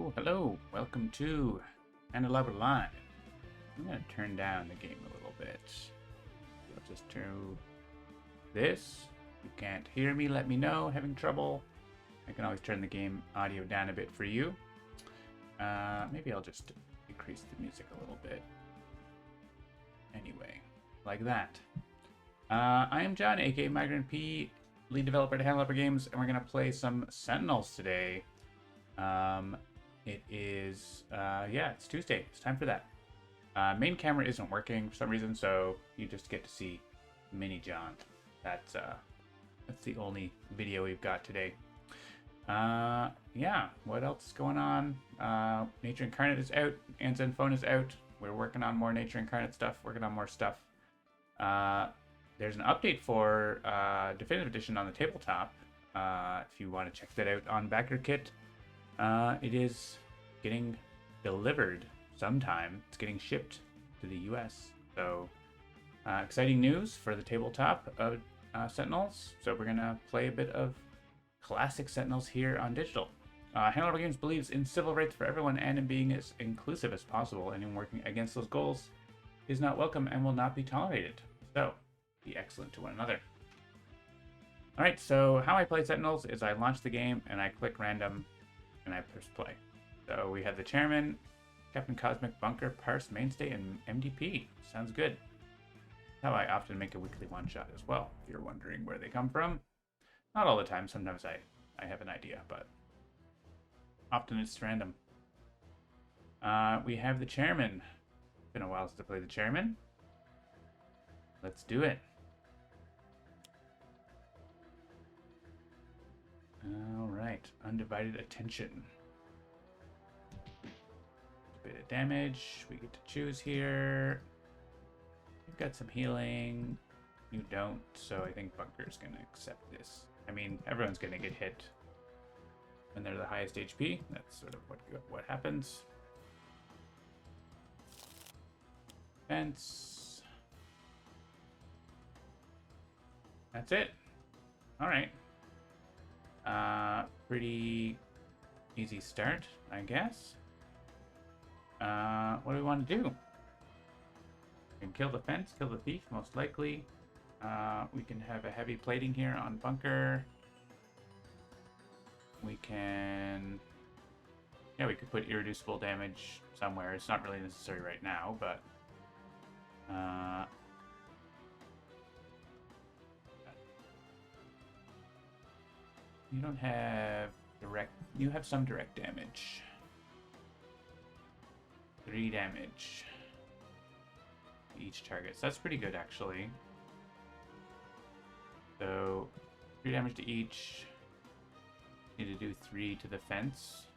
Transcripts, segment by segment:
Oh, hello. Welcome to Handelabra Live. I'm going to turn down the game a little bit. I'll just turn this. If you can't hear me, let me know. Having trouble? I can always turn the game audio down a bit for you. Maybe I'll just decrease the music a little bit. Anyway, like that. I am John, aka Migrant P, lead developer at Handelabra Games, and we're going to play some Sentinels today. It is, it's Tuesday. It's time for that. Main camera isn't working for some reason, so you just get to see Mini John. That's the only video we've got today. What else is going on? Nature Incarnate is out. Anzen Phone is out. We're working on more Nature Incarnate stuff, working on more stuff. There's an update for Definitive Edition on the tabletop. If you want to check that out on BackerKit. It is getting delivered sometime. It's getting shipped to the US. So, exciting news for the tabletop of Sentinels. So we're going to play a bit of classic Sentinels here on digital. Handelabra Games believes in civil rights for everyone and in being as inclusive as possible. Anyone working against those goals is not welcome and will not be tolerated. So, be excellent to one another. Alright, so how I play Sentinels is I launch the game and I click random and I press play. So we have the Chairman, Captain Cosmic, Bunker, Parse, Mainstay, and MDP. Sounds good. How I often make a weekly one-shot as well, if you're wondering where they come from. Not all the time, sometimes I have an idea, but often it's random. We have the Chairman. Been a while since I played the Chairman. Let's do it. Alright, undivided attention. A bit of damage, we get to choose here. You've got some healing. You don't, so I think Bunker's gonna accept this. I mean, everyone's gonna get hit when they're the highest HP. That's sort of what happens. Fence. That's it. Alright. Pretty easy start, I guess. What do we want to do? We can kill the fence, kill the thief, most likely. We can have a heavy plating here on Bunker. We can... Yeah, we could put irreducible damage somewhere. It's not really necessary right now, but... You don't have direct... You have some direct damage. 3 damage. Each target. So that's pretty good, actually. So, 3 damage to each. Need to do 3 to the fence.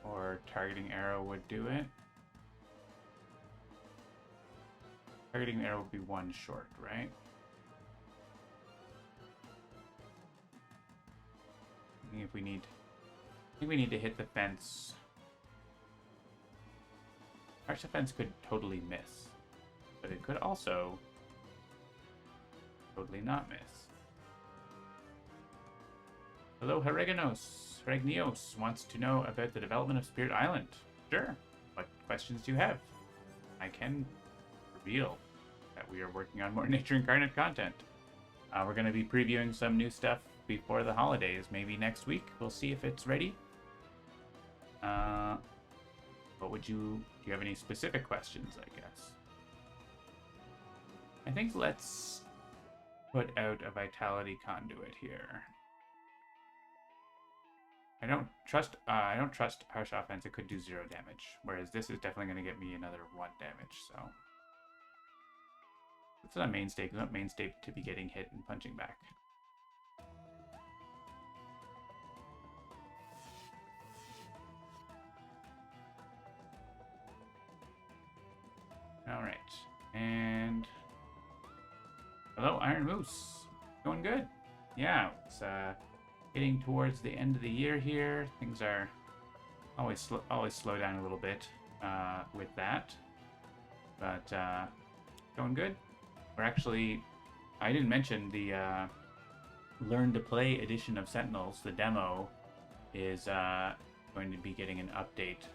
Or targeting arrow would do it. Targeting arrow would be 1 short, right? I think we need to hit the fence. Arch the fence could totally miss, but it could also totally not miss. Hello, Regnios wants to know about the development of Spirit Island. Sure. What questions do you have? I can reveal that we are working on more Nature Incarnate content. We're going to be previewing some new stuff before the holidays, maybe next week. We'll see if it's ready. Do you have any specific questions, I guess? I think let's put out a Vitality Conduit here. I don't trust Harsh Offense. It could do 0 damage, whereas this is definitely going to get me another 1 damage, so... It's not Mainstay, because I want Mainstay to be getting hit and punching back. Alright, and... Hello, Iron Moose. Going good. Yeah, it's getting towards the end of the year here. Things are always slow down a little bit with that. But going good. We're actually... I didn't mention the Learn to Play edition of Sentinels, the demo is going to be getting an update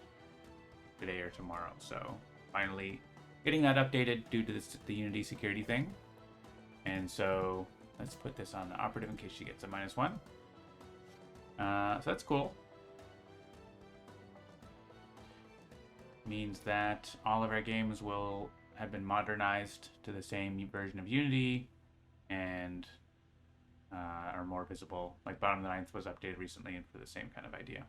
today or tomorrow. So finally getting that updated due to the Unity security thing. And so let's put this on the operative in case she gets a -1. So that's cool. Means that all of our games will have been modernized to the same version of Unity and are more visible. Like Bottom of the Ninth was updated recently and for the same kind of idea.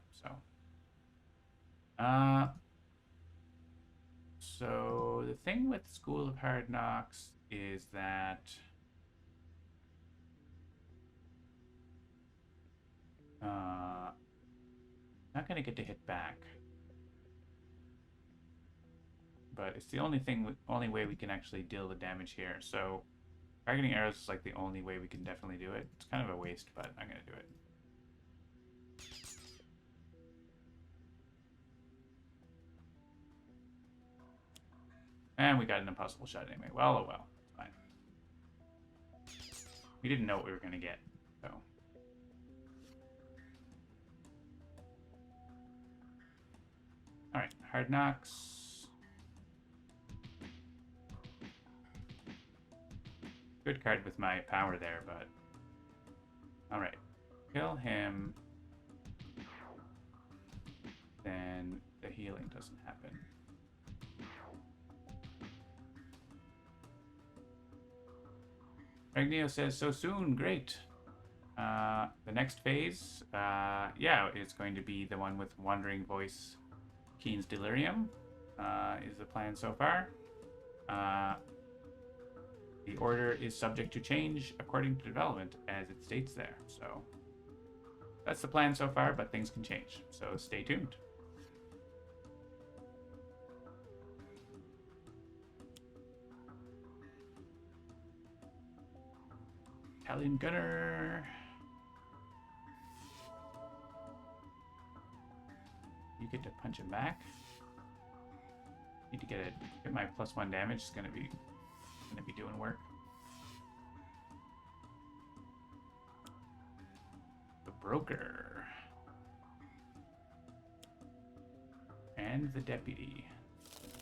So the thing with School of Hard Knocks is that not going to get to hit back. But it's the only way we can actually deal the damage here. So targeting arrows is like the only way we can definitely do it. It's kind of a waste, but I'm gonna do it. And we got an impossible shot anyway. Well, oh well, it's fine. We didn't know what we were gonna get, so. All right, Hard Knocks. Good card with my power there, but... Alright. Kill him. Then the healing doesn't happen. Ragnio says, so soon, great. The next phase, yeah, it's going to be the one with Wandering Voice, Keen's Delirium, is the plan so far. The order is subject to change according to development, as it states there. So that's the plan so far, but things can change. So stay tuned. Italian Gunner. You get to punch him back. Need to get my +1 damage. It's gonna be doing work. The Broker. And the Deputy.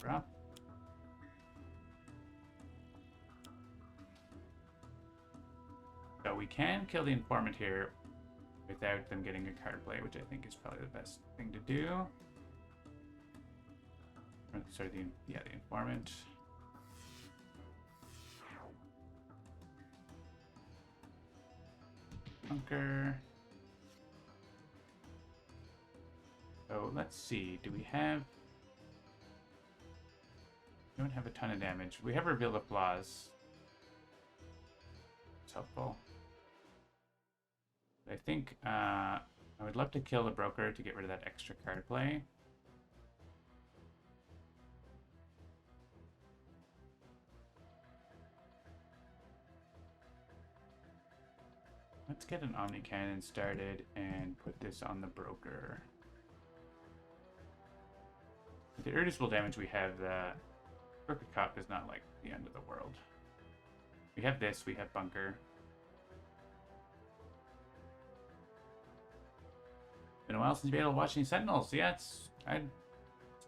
Drop. So we can kill the Informant here without them getting a card play, which I think is probably the best thing to do. Sorry, the Informant. Bunker. So let's see. Do we have? We don't have a ton of damage. We have Reveal the Flaws. It's helpful. But I think I would love to kill the Broker to get rid of that extra card play. Let's get an Omni Cannon started and put this on the Broker. With the irreducible damage we have, the Broker Cop is not like the end of the world. We have this, we have Bunker. Been a while since you've been able to watch any Sentinels. Yeah, it's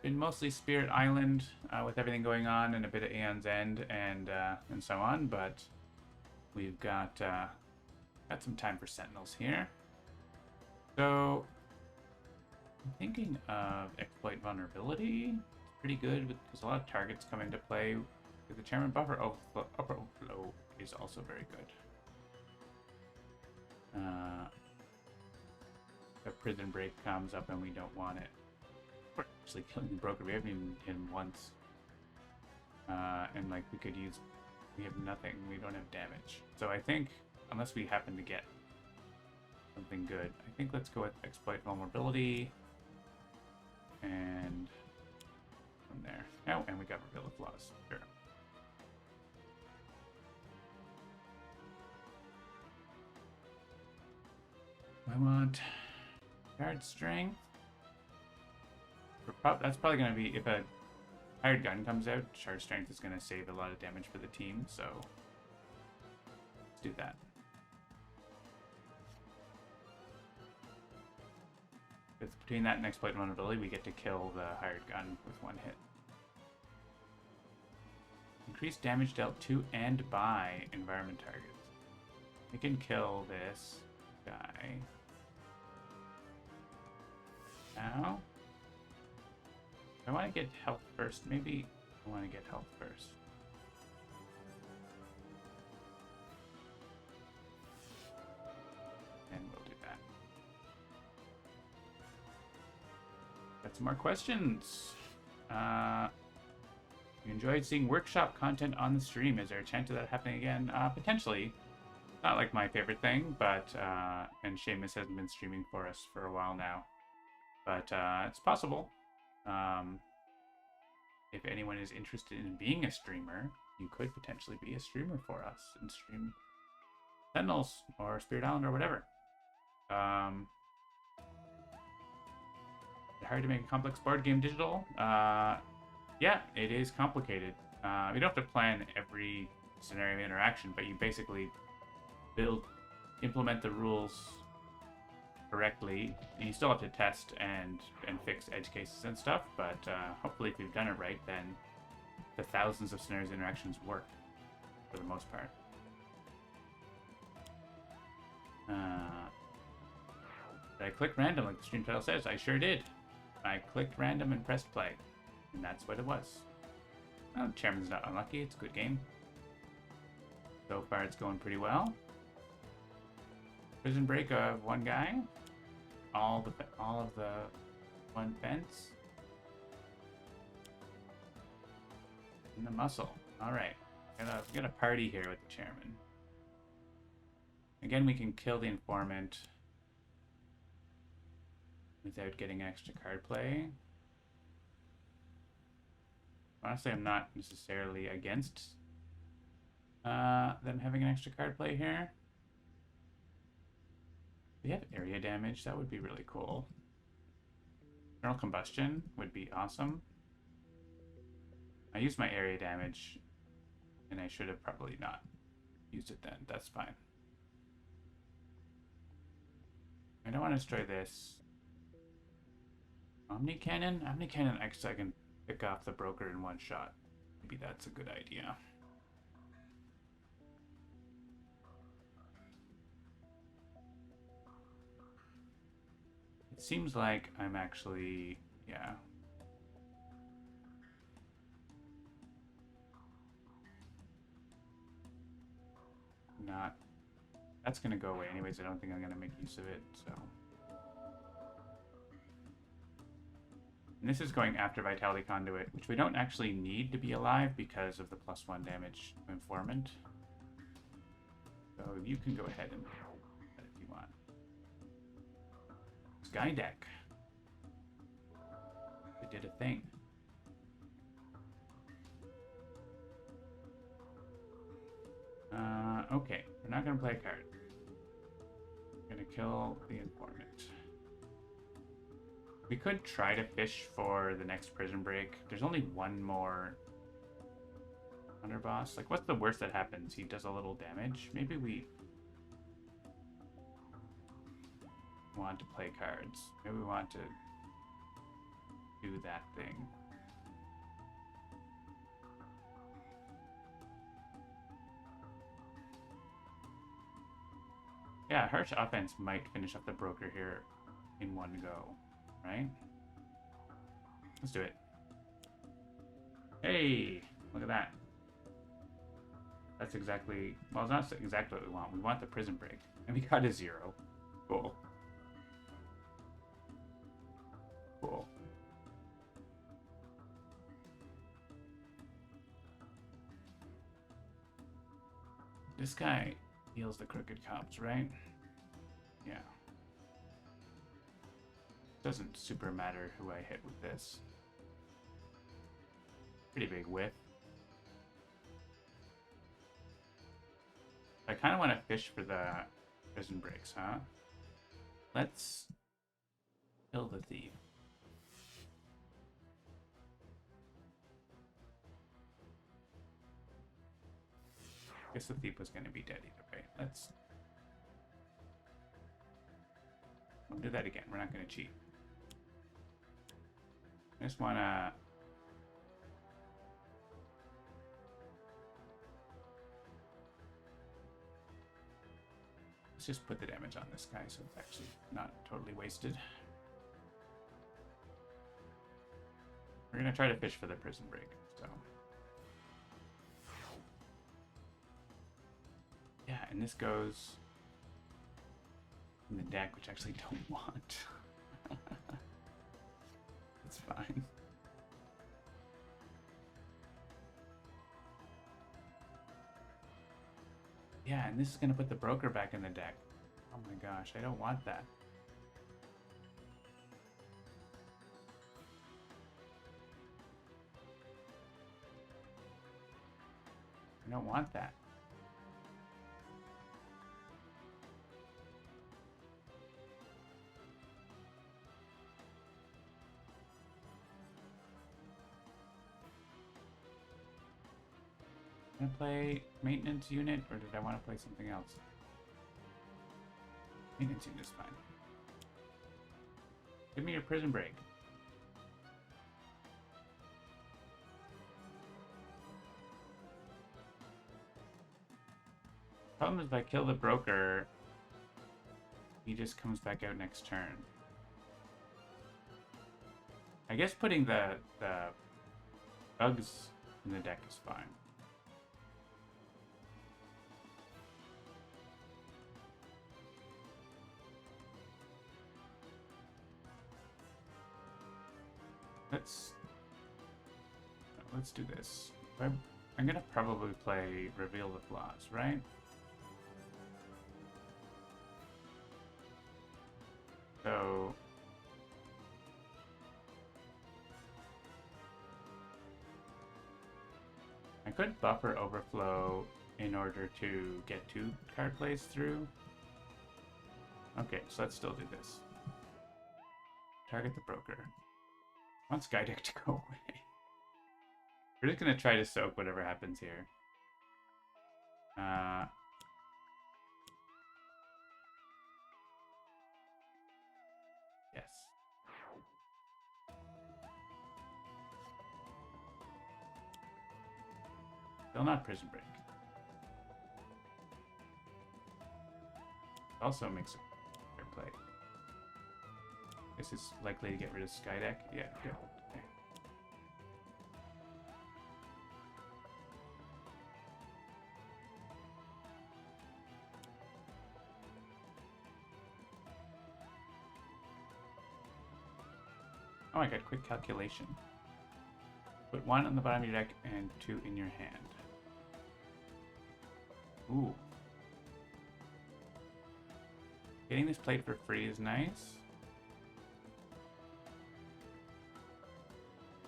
been mostly Spirit Island with everything going on and a bit of Aeon's End and so on, but we've got some time for Sentinels here. So I'm thinking of Exploit Vulnerability. It's pretty good because a lot of targets come into play. The Chairman Upper Overflow is also very good. A Prison Break comes up and we don't want it. We're actually killing the Broker. We haven't even hit him once. And like we have nothing. We don't have damage. So I think, unless we happen to get something good, I think let's go with Exploit Vulnerability. And from there. Oh, and we got Reveal the Flaws. Sure. I want Guard Strength. That's probably going to be, if a Hired Gun comes out, Charge Strength is going to save a lot of damage for the team, so let's do that. It's between that and exploit vulnerability, we get to kill the hired gun with one hit. Increase damage dealt to and by environment targets. We can kill this guy. Now, I want to get health first. Maybe I want to get health first. And we'll do that. Got some more questions. You enjoyed seeing workshop content on the stream. Is there a chance of that happening again? Potentially. Not like my favorite thing, but and Seamus hasn't been streaming for us for a while now. But it's possible. If anyone is interested in being a streamer, you could potentially be a streamer for us and stream Sentinels or Spirit Island or whatever. Hard to make a complex board game digital? Yeah, it is complicated. You don't have to plan every scenario interaction, but you basically implement the rules correctly. And you still have to test and fix edge cases and stuff, but hopefully if you've done it right, then the thousands of scenarios interactions work for the most part. Did I click random like the stream title says? I sure did. I clicked random and pressed play. And that's what it was. Well, Chairman's not unlucky. It's a good game. So far, it's going pretty well. Prison break of one guy. All of the one fence. And the muscle. All right. We got a party here with the chairman. Again, we can kill the informant without getting extra card play. Honestly, I'm not necessarily against them having an extra card play here. If we have area damage, that would be really cool. Internal combustion would be awesome. I used my area damage, and I should have probably not used it then. That's fine. I don't want to destroy this. Omni Cannon? Omni Cannon, I can pick off the broker in one shot. Maybe that's a good idea. It seems like I'm actually, yeah. Not, that's gonna go away anyways. I don't think I'm gonna make use of it, so. And this is going after Vitality Conduit, which we don't actually need to be alive because of the +1 damage informant. So you can go ahead and do that if you want. Sky Deck. They did a thing. Okay, we're not going to play a card. We're going to kill the informant. We could try to fish for the next prison break. There's only one more underboss. Like, what's the worst that happens? He does a little damage. Maybe we want to play cards. Maybe we want to do that thing. Yeah, Harsh Offense might finish up the broker here in one go, right? Let's do it. Hey, look at that. That's exactly, well, it's not exactly what we want. We want the prison break. And we got a 0. Cool. Cool. This guy heals the crooked cops, right? Yeah. Doesn't super matter who I hit with this. Pretty big whiff. I kind of want to fish for the prison breaks, huh? Let's kill the thief. I guess the thief was going to be dead either way. We'll do that again. We're not going to cheat. I just wanna... Let's just put the damage on this guy so it's actually not totally wasted. We're gonna try to fish for the prison break, so... Yeah, and this goes in the deck, which I actually don't want. It's fine. Yeah, and this is gonna put the broker back in the deck. Oh my gosh, I don't want that. I don't want that. I'm gonna play maintenance unit, or did I want to play something else? Maintenance unit is fine. Give me your prison break. Problem is, if I kill the broker, he just comes back out next turn. I guess putting the bugs in the deck is fine. Let's do this. I'm gonna probably play Reveal the Flaws, right? So I could buffer Overflow in order to get 2 card plays through. Okay, so let's still do this. Target the broker. I want Skydeck to go away. We're just gonna try to soak whatever happens here. Yes. Still not Prison Break. Also makes a fair play. This is likely to get rid of Skydeck. Yeah, good. Okay. Oh my god, quick calculation. Put 1 on the bottom of your deck and 2 in your hand. Ooh. Getting this played for free is nice.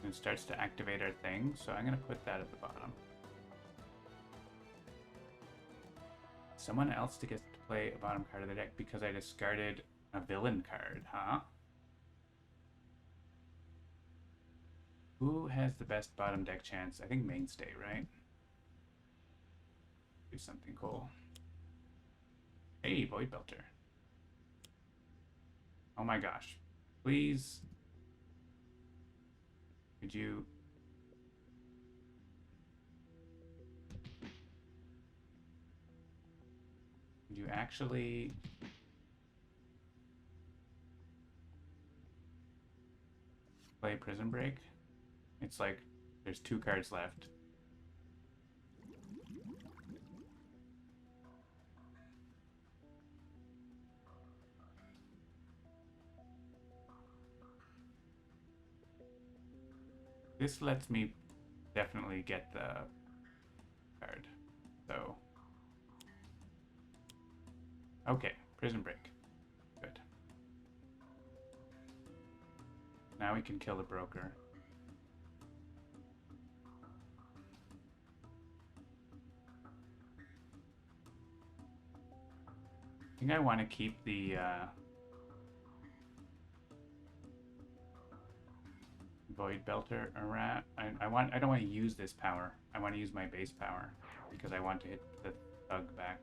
And it starts to activate our thing, so I'm going to put that at the bottom. Someone else to get to play a bottom card of the deck because I discarded a villain card, huh? Who has the best bottom deck chance? I think Mainstay, right? Do something cool. Hey, Void Belter. Oh my gosh. Please. Could you... Could you actually... play Prison Break? It's like, there's 2 cards left. This lets me definitely get the card. So, okay, Prison Break. Good. Now we can kill the broker. I think I want to keep the Void Belter around. I don't want to use this power. I want to use my base power because I want to hit the thug back.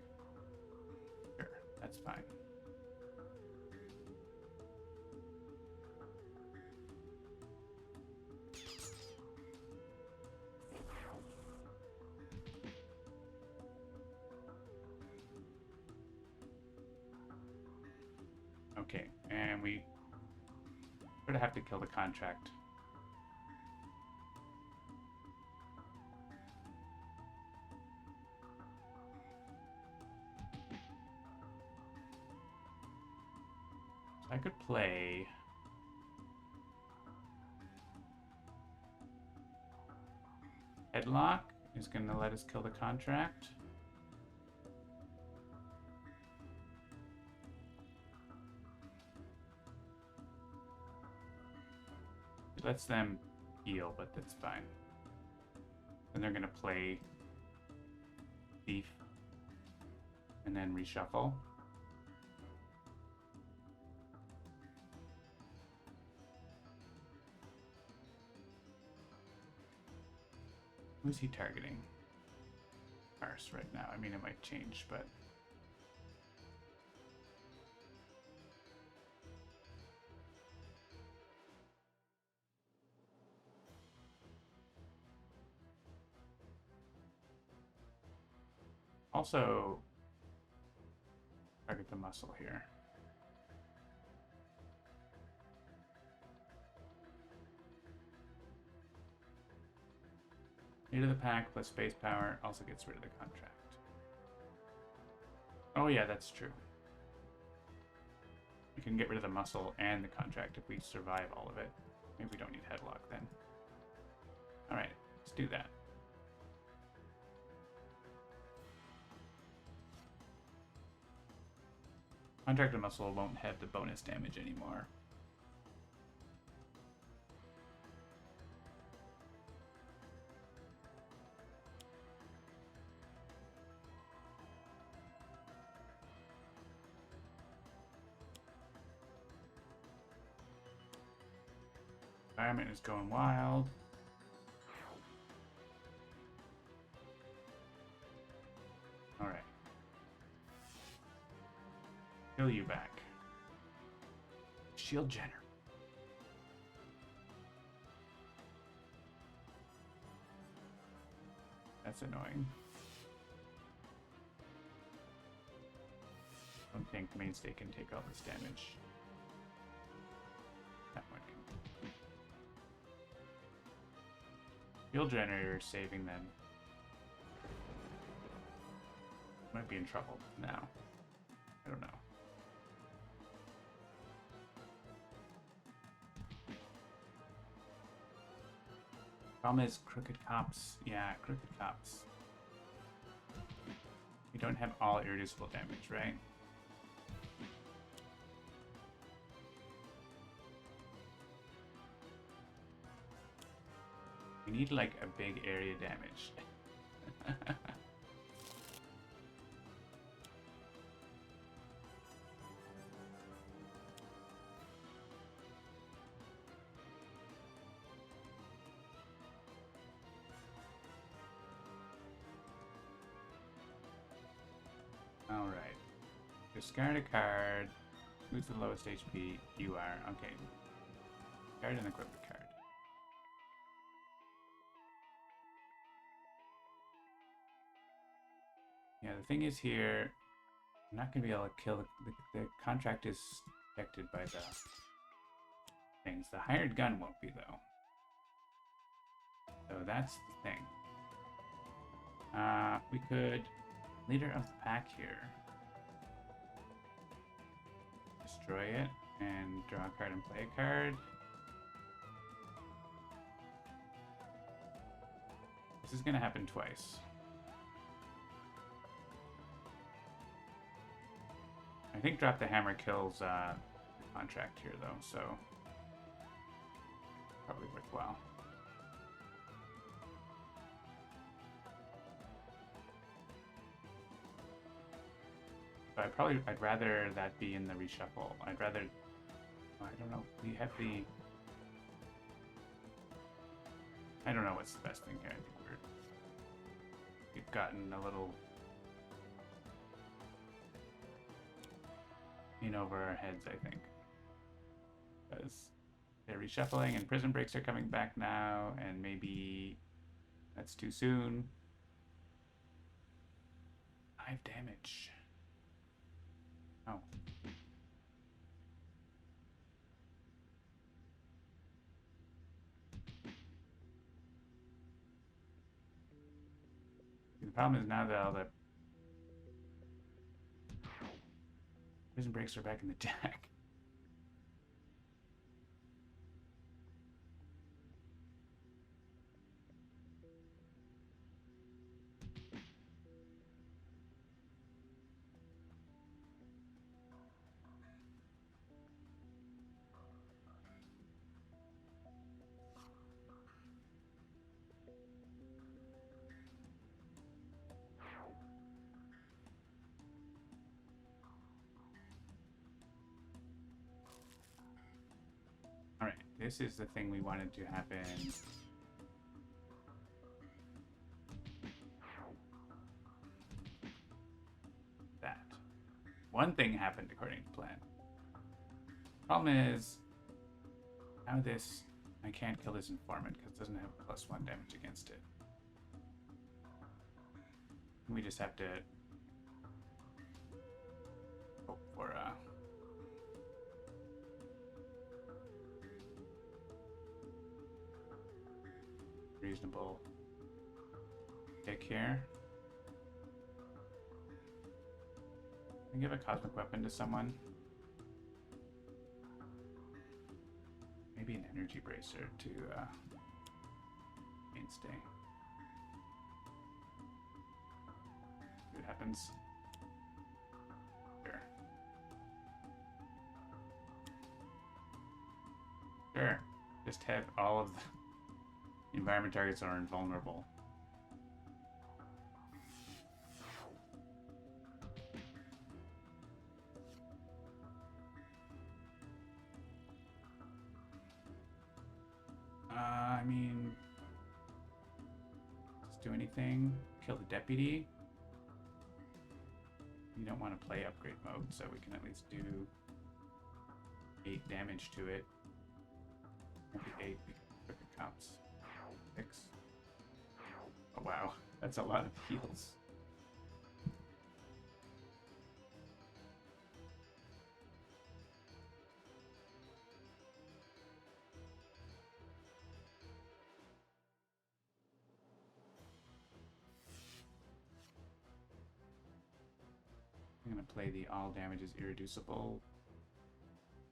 Sure, that's fine. Okay, and we sort of have to kill the contract. So I could play... Headlock is going to let us kill the contract. It lets them heal, but that's fine. Then they're going to play Thief and then reshuffle. Who's he targeting? Arse right now. I mean, it might change, but... Also, target the muscle here. Leader of the pack plus space power also gets rid of the contract. Oh yeah, that's true. We can get rid of the muscle and the contract if we survive all of it. Maybe we don't need headlock then. Alright, let's do that. Contract and muscle won't have the bonus damage anymore. Environment is going wild. Alright. Kill you back. Shield Jenner. That's annoying. I don't think Mainstay can take all this damage. That one can. Shield Generator saving them. Might be in trouble now. I don't know. Problem is Crooked Cops. Yeah, Crooked Cops. We don't have all irreducible damage, right? We need like a big area damage. Alright. Discard a card. Who's the lowest HP? You are. Okay. Card and equip the card. Yeah, the thing is here, I'm not going to be able to kill the contract is affected by the things. The hired gun won't be, though. So that's the thing. We could leader of the pack here. Destroy it and draw a card and play a card. This is going to happen twice. I think Drop the Hammer kills the contract here, though, so probably worthwhile. But I'd rather that be in the reshuffle. I'd rather, I don't know, we have the, I don't know what's the best thing here. I think we've gotten a little in over our heads, I think. Because they're reshuffling and prison breaks are coming back now, and maybe that's too soon. 5 damage. Oh. Problem is now that all the prison breaks are back in the deck. Alright, this is the thing we wanted to happen. That. One thing happened according to plan. Problem is, now this, I can't kill this informant because it doesn't have +1 damage against it. We just have to hope for reasonable pick here. Can I give a cosmic weapon to someone? Maybe an energy bracer to mainstay. See what happens. Sure. Sure. Just have all of the environment targets are invulnerable. I mean, just do anything. Kill the deputy. You don't want to play upgrade mode, so we can at least do 8 damage to it. Maybe 8 because it counts. 6. Oh wow, that's a lot of heals. I'm gonna play the all damage is irreducible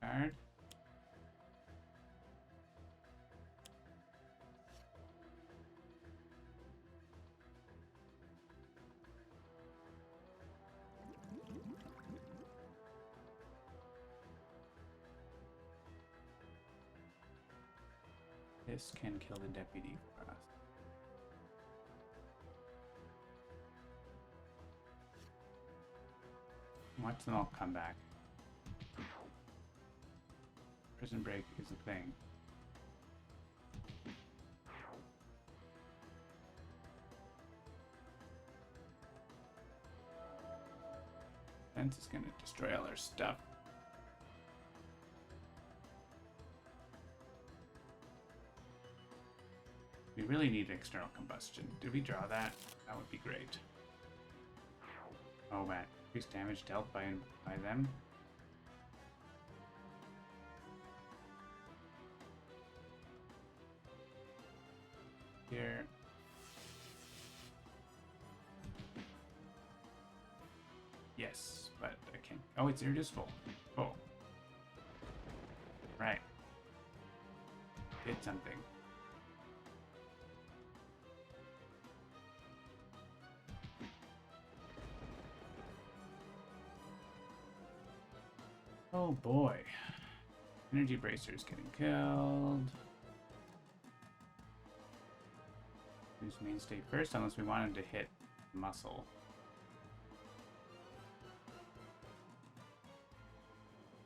card. This can kill the deputy for us. Watch them all come back. Prison break is a thing. Fence is gonna destroy all our stuff. We really need external combustion. Did we draw that? That would be great. Oh man, increased damage dealt by them. Here. Yes, but I can't. Oh, it's irreducible. Oh. Right. Did something. Oh boy. Energy bracer's getting killed. Use mainstay first, unless we wanted to hit muscle.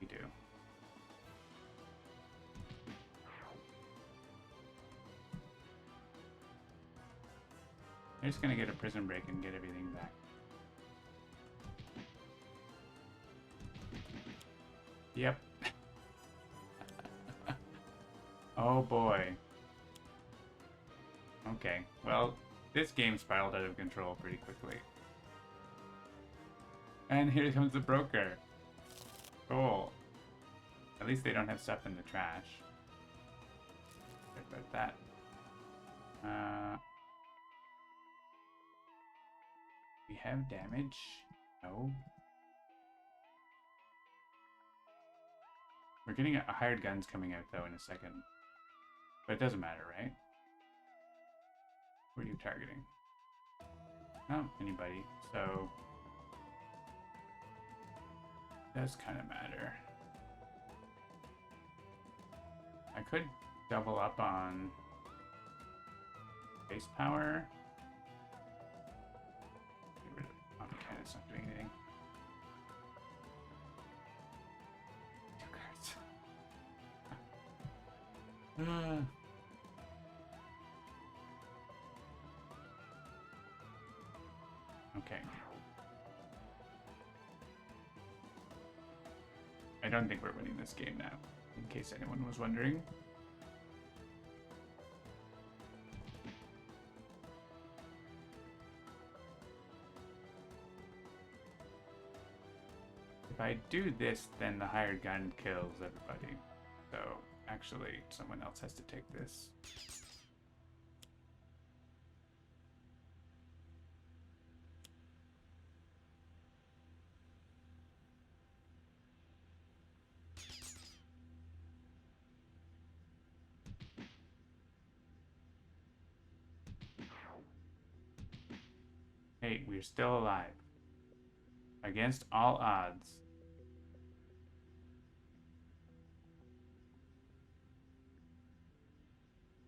We do. They're just gonna get a prison break and get everything back. Yep. Oh boy. Okay, well, this game spiraled out of control pretty quickly. And here comes the broker. Cool. At least they don't have stuff in the trash. Sorry about that. have damage? No. We're getting a hired guns coming out though in a second. But it doesn't matter, right? Who are you targeting? Oh, anybody. So it does kind of matter. I could double up on base power. Get rid of okay, it's not doing anything. Two cards. Okay. I don't think we're winning this game now, in case anyone was wondering. If I do this, then the hired gun kills everybody. So, actually, someone else has to take this. Hey, we're still alive. Against all odds.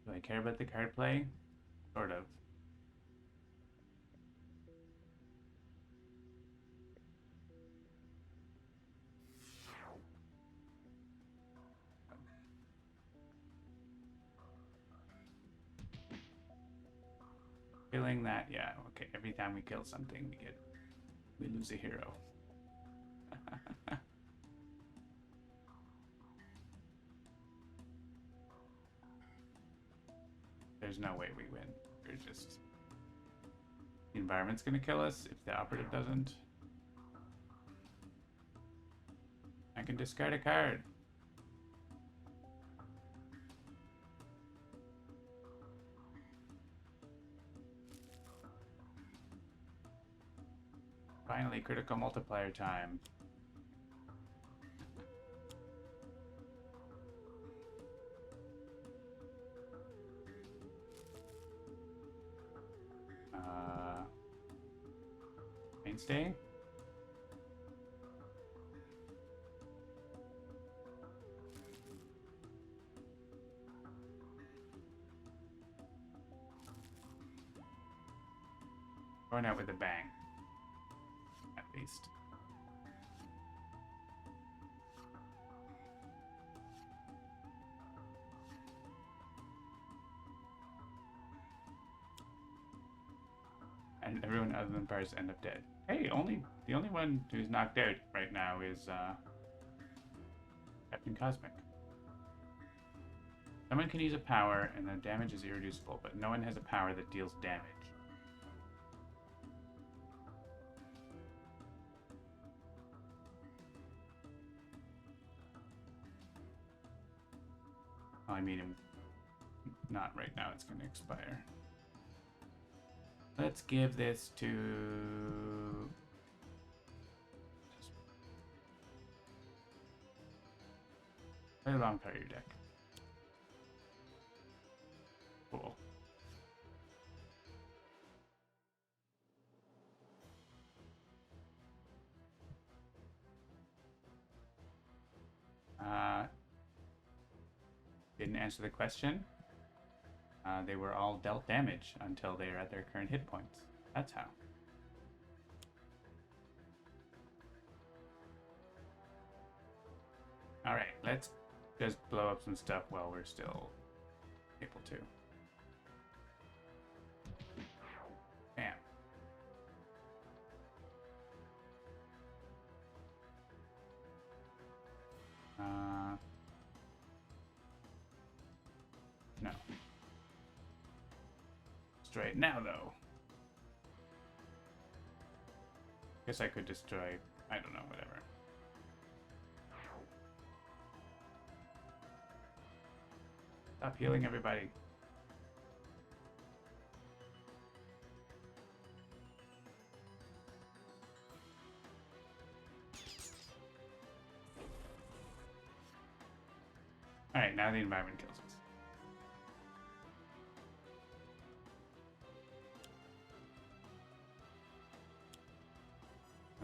Do I care about the card play? Sort of. Killing that, yeah, okay. Every time we kill something, we lose a hero. There's no way we win. We're just... The environment's gonna kill us if the operative doesn't. I can discard a card. Finally, critical multiplier time. Mainstay? Going out with a bang. At least. And everyone other than Bars end up dead. Hey, the only one who's knocked out right now is Captain Cosmic. Someone can use a power and the damage is irreducible, but no one has a power that deals damage. I mean, not right now, it's going to expire. Let's give this to... Play along part of your deck. Cool. Didn't answer the question. They were all dealt damage until they are at their current hit points. That's how. Alright, let's just blow up some stuff while we're still able to. Bam. No. Destroy it now, though. Guess I could destroy, I don't know, whatever. Stop healing everybody. Alright, now the environment kills us.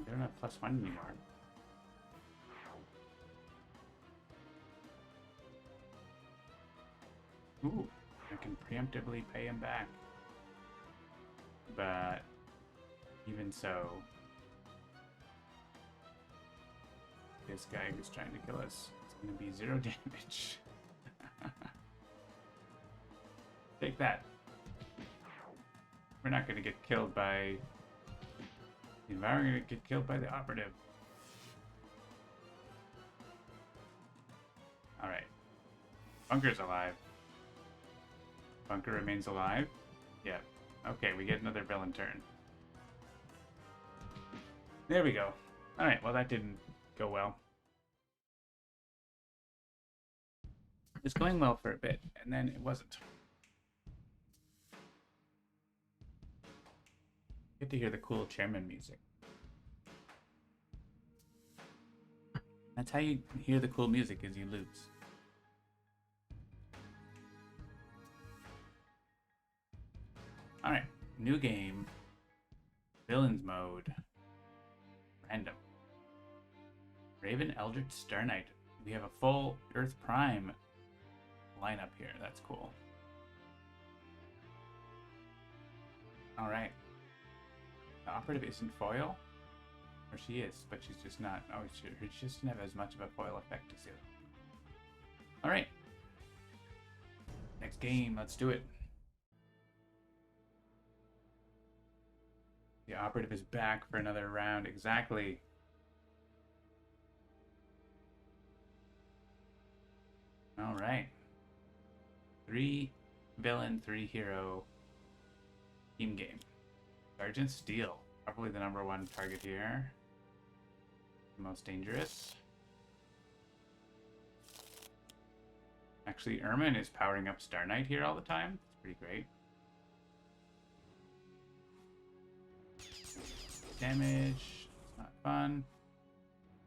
They don't have +1 anymore. Ooh, I can preemptively pay him back. But even so, this guy who's trying to kill us is going to be 0 damage. Take that. We're not going to get killed by the environment. We're going to get killed by the operative. Alright. Bunker's alive. Bunker remains alive. Yep. Okay, we get another villain turn. There we go. Alright, well that didn't go well. It was going well for a bit, and then it wasn't. Get to hear the cool chairman music. That's how you hear the cool music, is you lose. Alright, new game. Villains mode. Random. Raven, Eldritch, Star Knight. We have a full Earth Prime lineup here. That's cool. Alright. The operative isn't foil? Or she is, but she's just not. Oh, she just doesn't have as much of a foil effect as the other. Alright. Next game, let's do it. The operative is back for another round. Exactly. Alright. 3 villain, 3 hero team game. Sergeant Steel. Probably the #1 target here. The most dangerous. Actually, Ermin is powering up Star Knight here all the time. It's pretty great. Damage. It's not fun.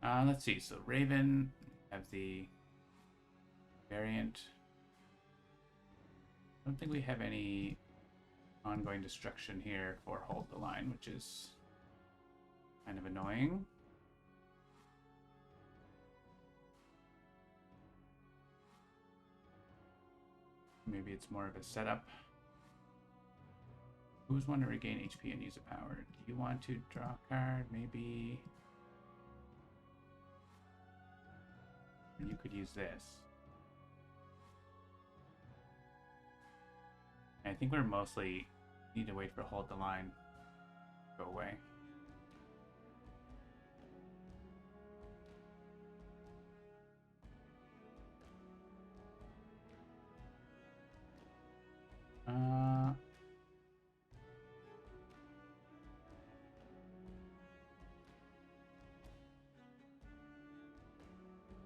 Let's see. So Raven have the variant. I don't think we have any ongoing destruction here for Hold the Line, which is kind of annoying. Maybe it's more of a setup. Who's want to regain HP and use a power? Do you want to draw a card? Maybe. You could use this. I think we're mostly need to wait for Hold the Line to go away.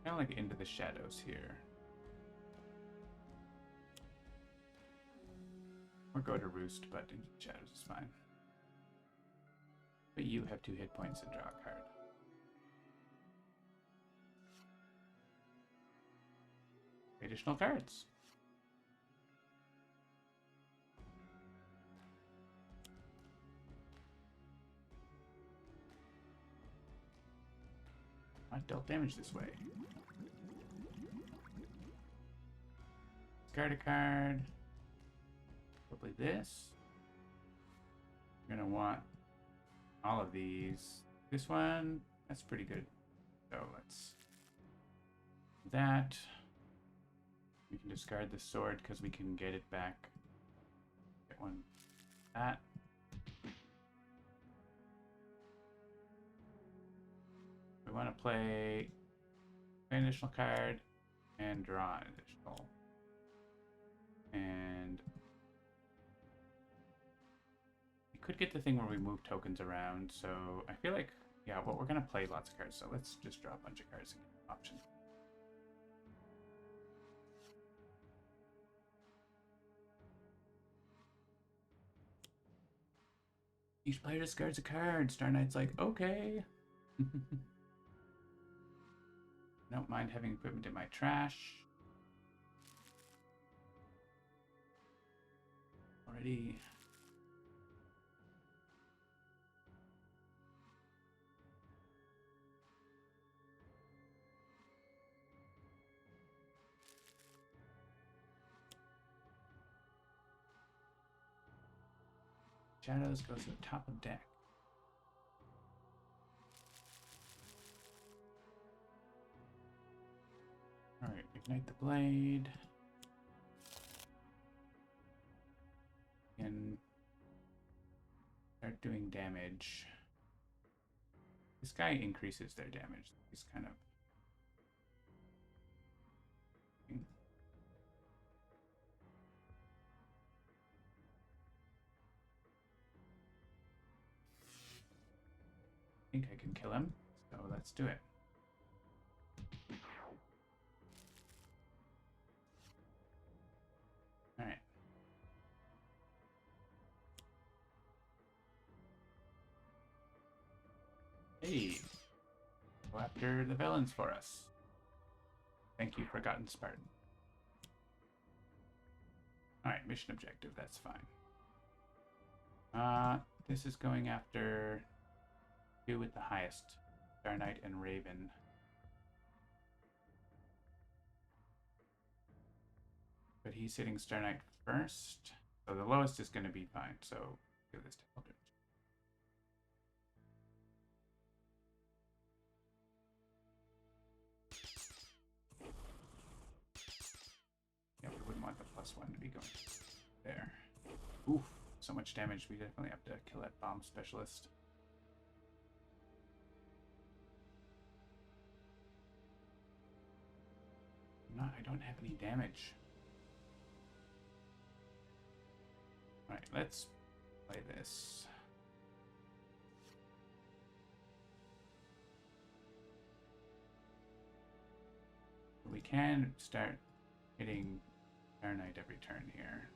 Kind of like Into the Shadows here. Or go to Roost, but Into the Shadows is fine. But you have 2 hit points and draw a card. Additional cards. I dealt damage this way. Discard a card. Probably this. You're gonna want all of these. This one, that's pretty good. So let's do that. We can discard the sword because we can get it back. Get one. That. We want to play an additional card and draw an additional. And we could get the thing where we move tokens around. So I feel like, yeah, well, we're going to play lots of cards. So let's just draw a bunch of cards and get options. Each player discards a card. Star Knight's like, okay. Don't mind having equipment in my trash. Already. Shadows goes to the top of deck. Alright, ignite the blade. And start doing damage. This guy increases their damage. He's kind of... I think I can kill him, so let's do it. Alright. Hey! Go after the villains for us. Thank you, Forgotten Spartan. Alright, mission objective, that's fine. This is going after two with the highest. Star Knight and Raven. But he's hitting Star Knight first. So the lowest is going to be fine. So give this to Eldritch. Yeah, we wouldn't want the +1 to be going there. Oof, so much damage. We definitely have to kill that bomb specialist. No, I don't have any damage. Alright, let's play this. We can start hitting Star Knight every turn here.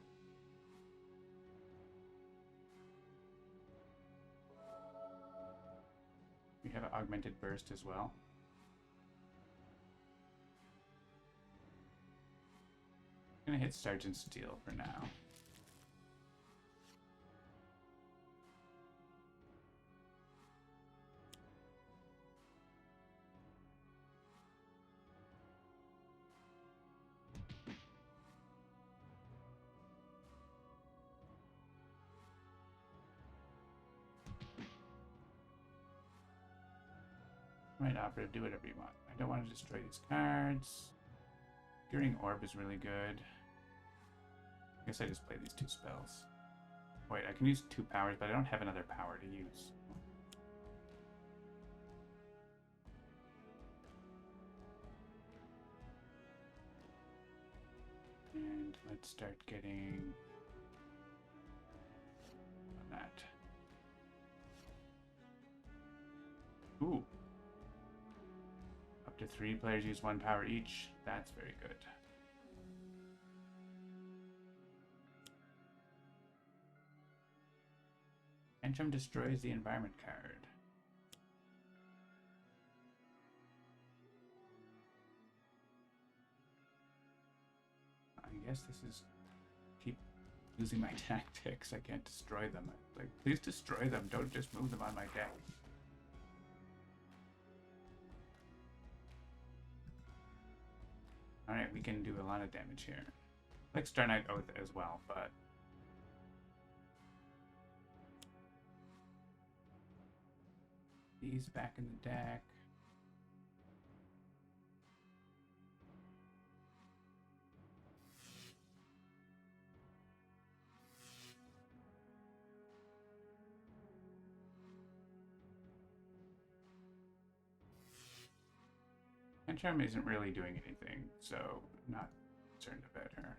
We have an augmented burst as well. I'm gonna hit Sergeant Steel for now. Right, Operative, do whatever you want. I don't want to destroy these cards. Searing Orb is really good. I guess I just play these two spells. Wait, I can use 2 powers, but I don't have another power to use. And let's start getting on that. Ooh. Up to 3 players use 1 power each. That's very good. Antrim destroys the environment card. I guess this is... keep losing my tactics. I can't destroy them. Like, please destroy them. Don't just move them on my deck. Alright, we can do a lot of damage here. Like Star Knight Oath as well, but... these back in the deck. Antrim isn't really doing anything, so I'm not concerned about her.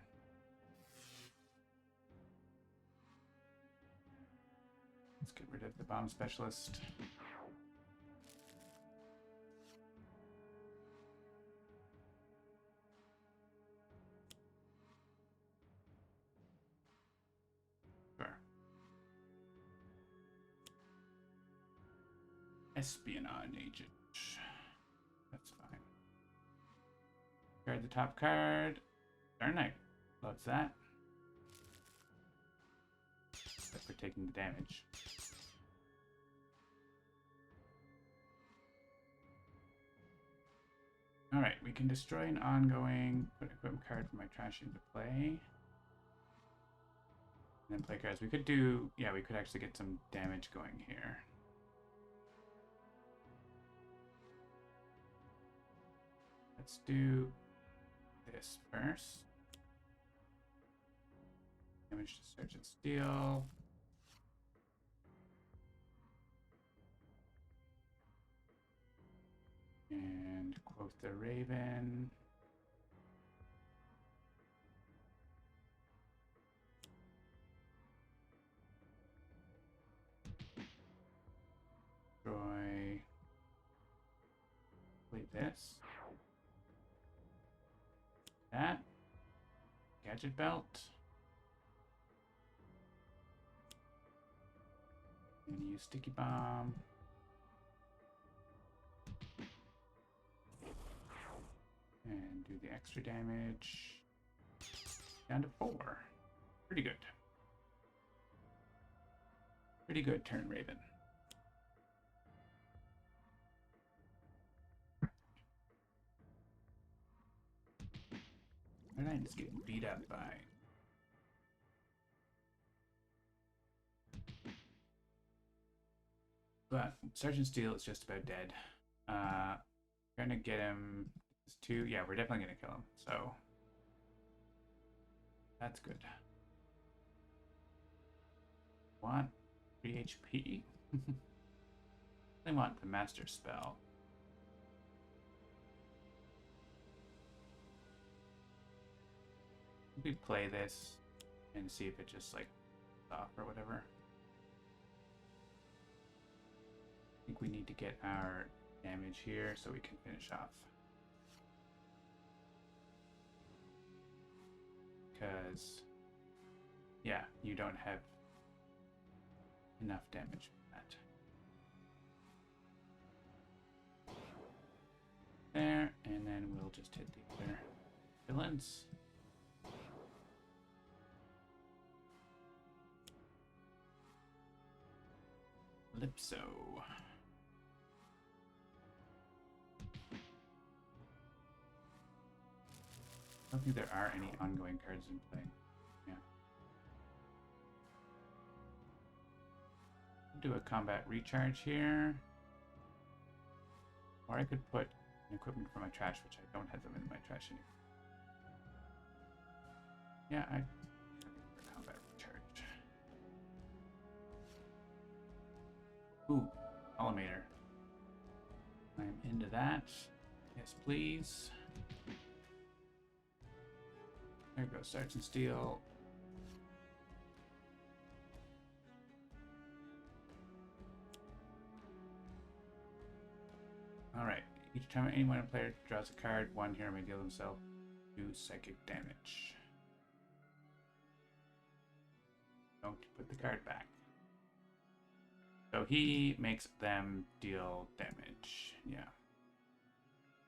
Let's get rid of the bomb specialist. Sure. Espionage agent. That's fine. Card the top card. Star Knight. Loves that. taking the damage. Alright, we can destroy an ongoing, put an equipment card from my trash into play. And then play cards. We could do, yeah, we could actually get some damage going here. Let's do this first. Damage to Search and Steal. And quote the Raven. Destroy. Play this. That. Gadget Belt. And use Sticky Bomb. And do the extra damage. Down to 4. Pretty good. Pretty good turn, Raven. And I just get beat up by. But Sergeant Steele is just about dead. Gonna get him. Two, yeah, we're definitely gonna kill him, so that's good. Want 3 HP? I want the master spell. We play this and see if it just like off or whatever. I think we need to get our damage here so we can finish off. Because, yeah, you don't have enough damage for that. There, and then we'll just hit the other villains. Calypso. I don't think there are any ongoing cards in play. Yeah. Do a combat recharge here. Or I could put an equipment for my trash, which I don't have them in my trash anymore. Yeah, I for combat recharge. Ooh, Collimator. I'm into that. Yes, please. There goes Sergeant Steele. Alright. Each time anyone player draws a card, one hero may deal himself 2 psychic damage. Don't put the card back. So he makes them deal damage. Yeah.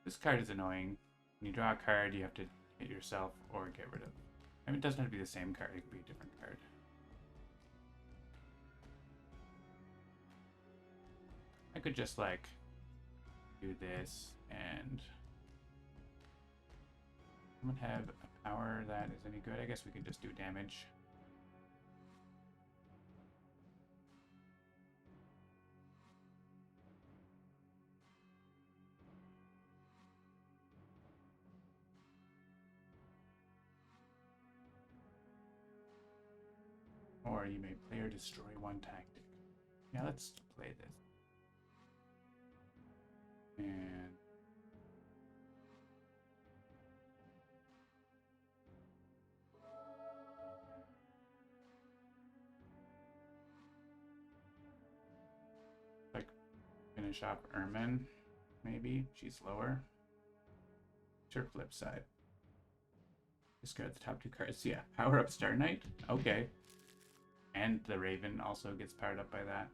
This card is annoying. When you draw a card, you have to hit yourself or get rid of. I mean, it doesn't have to be the same card, it could be a different card. I could just like do this and someone have a power that is any good. I guess we could just do damage. Or you may play or destroy one tactic. Yeah, let's play this. And like finish off Ermin, maybe. She's lower. It's her flip side. Discard the top 2 cards. Yeah, power up Star Knight. Okay. And the Raven also gets powered up by that.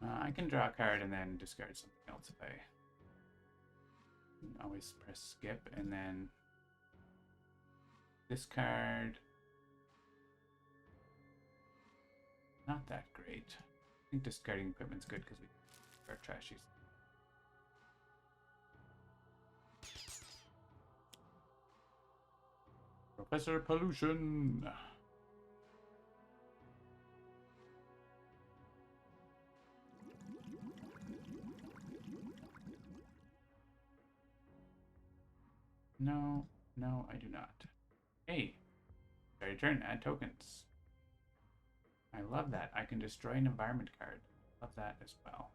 I can draw a card and then discard something else if I always press skip, and then this card Not that great. I think discarding equipment's good because we are trashies. Professor Pollution. No, no, I do not. Hey, very turn, add tokens. I love that. I can destroy an environment card. Love that as well.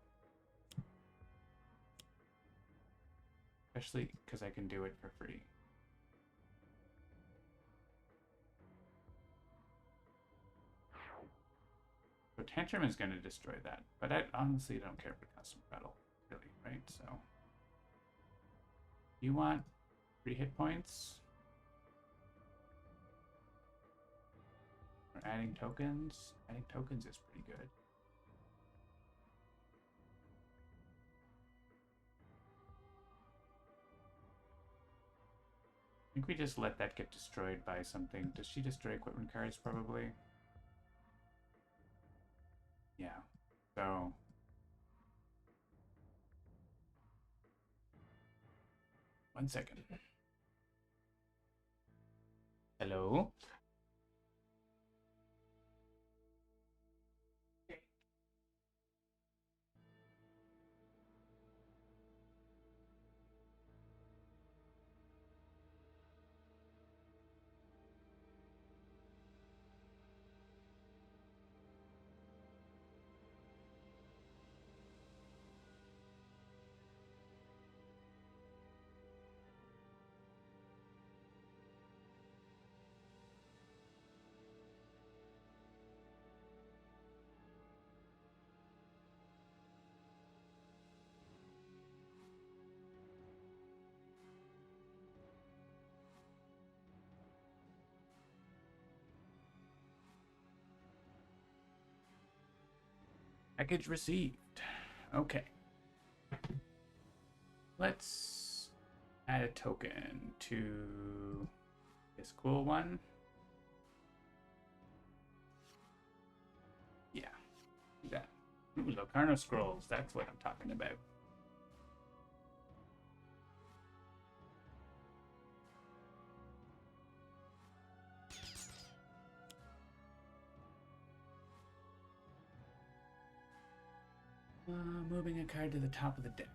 Especially because I can do it for free. So Tantrum is going to destroy that, but I honestly don't care for custom battle, really, right? So you want 3 hit points? Or adding tokens? Adding tokens is pretty good. I think we just let that get destroyed by something. Does she destroy equipment cards? Probably. Yeah. So. One second. Hello? Package received. Okay. Let's add a token to this cool one. Yeah, do that. Ooh, Locarno Scrolls. That's what I'm talking about. Moving a card to the top of the deck.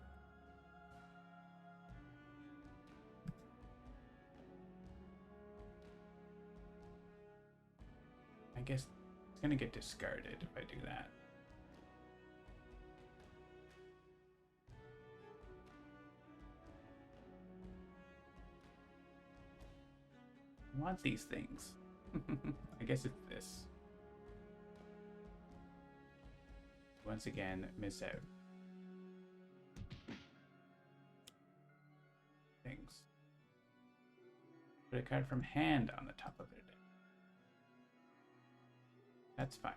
I guess it's gonna get discarded if I do that. I want these things. I guess it's this. Once again, miss out. Things. Put a card from hand on the top of their deck. That's fine.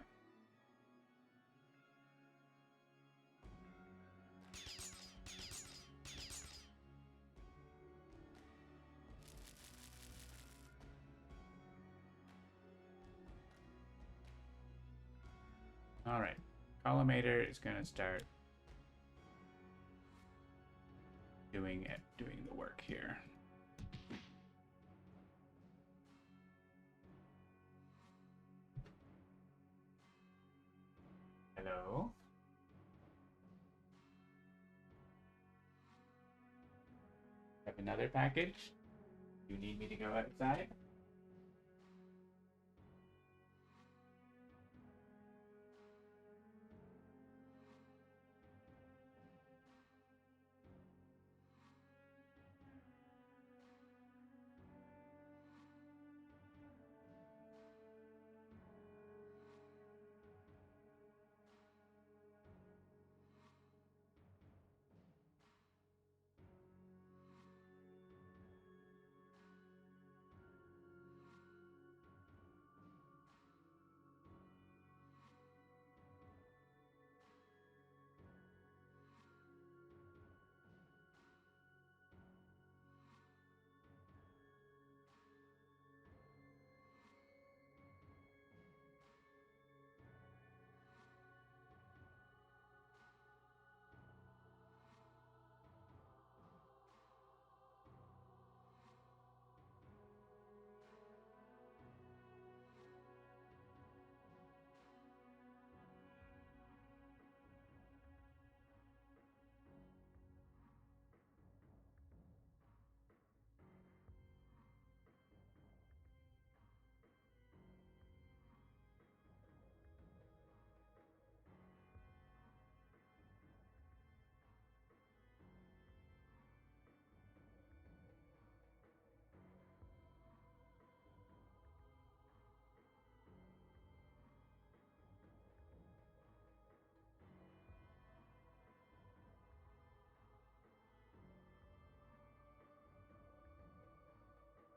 All right. Collimator is going to start doing the work here. Hello? Have another package? You need me to go outside?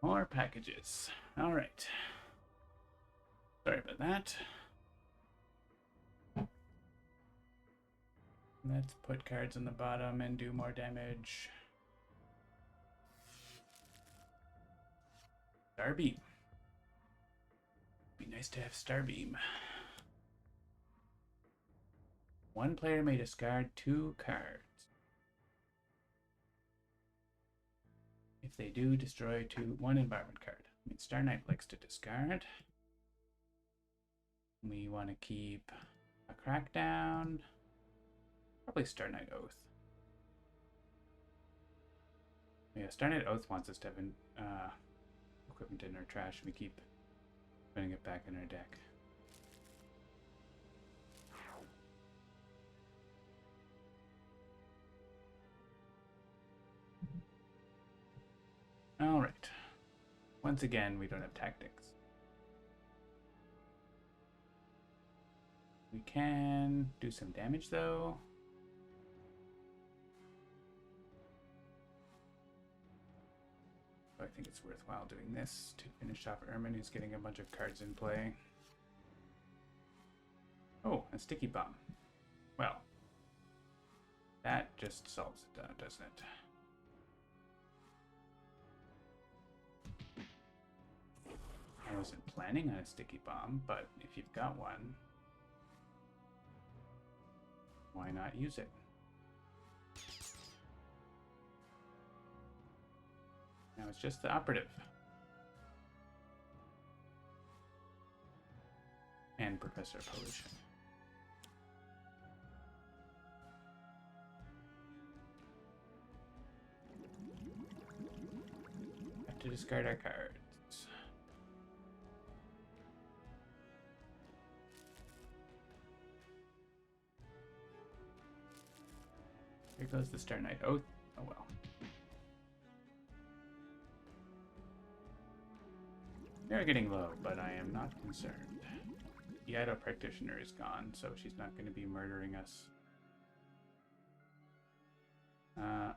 More packages. All right. Sorry about that. Let's put cards on the bottom and do more damage. Starbeam. Be nice to have Starbeam. One player may discard 2 cards. If they do, destroy 1 environment card. I mean, Star Knight likes to discard. We want to keep a Crackdown. Probably Star Knight Oath. Yeah, Star Knight Oath wants us to have equipment in our trash. We keep putting it back in our deck. All right. Once again, we don't have tactics. We can do some damage though. So I think it's worthwhile doing this to finish off Ermin, who's getting a bunch of cards in play. Oh, a sticky bomb. Well, that just solves it, doesn't it? I wasn't planning on a sticky bomb, but if you've got one, why not use it? Now it's just the operative. And Professor Pollution. Have to discard our cards. Here goes the Star Knight Oath. Oh well. They're getting low, but I am not concerned. The Idol Practitioner is gone, so she's not going to be murdering us. Add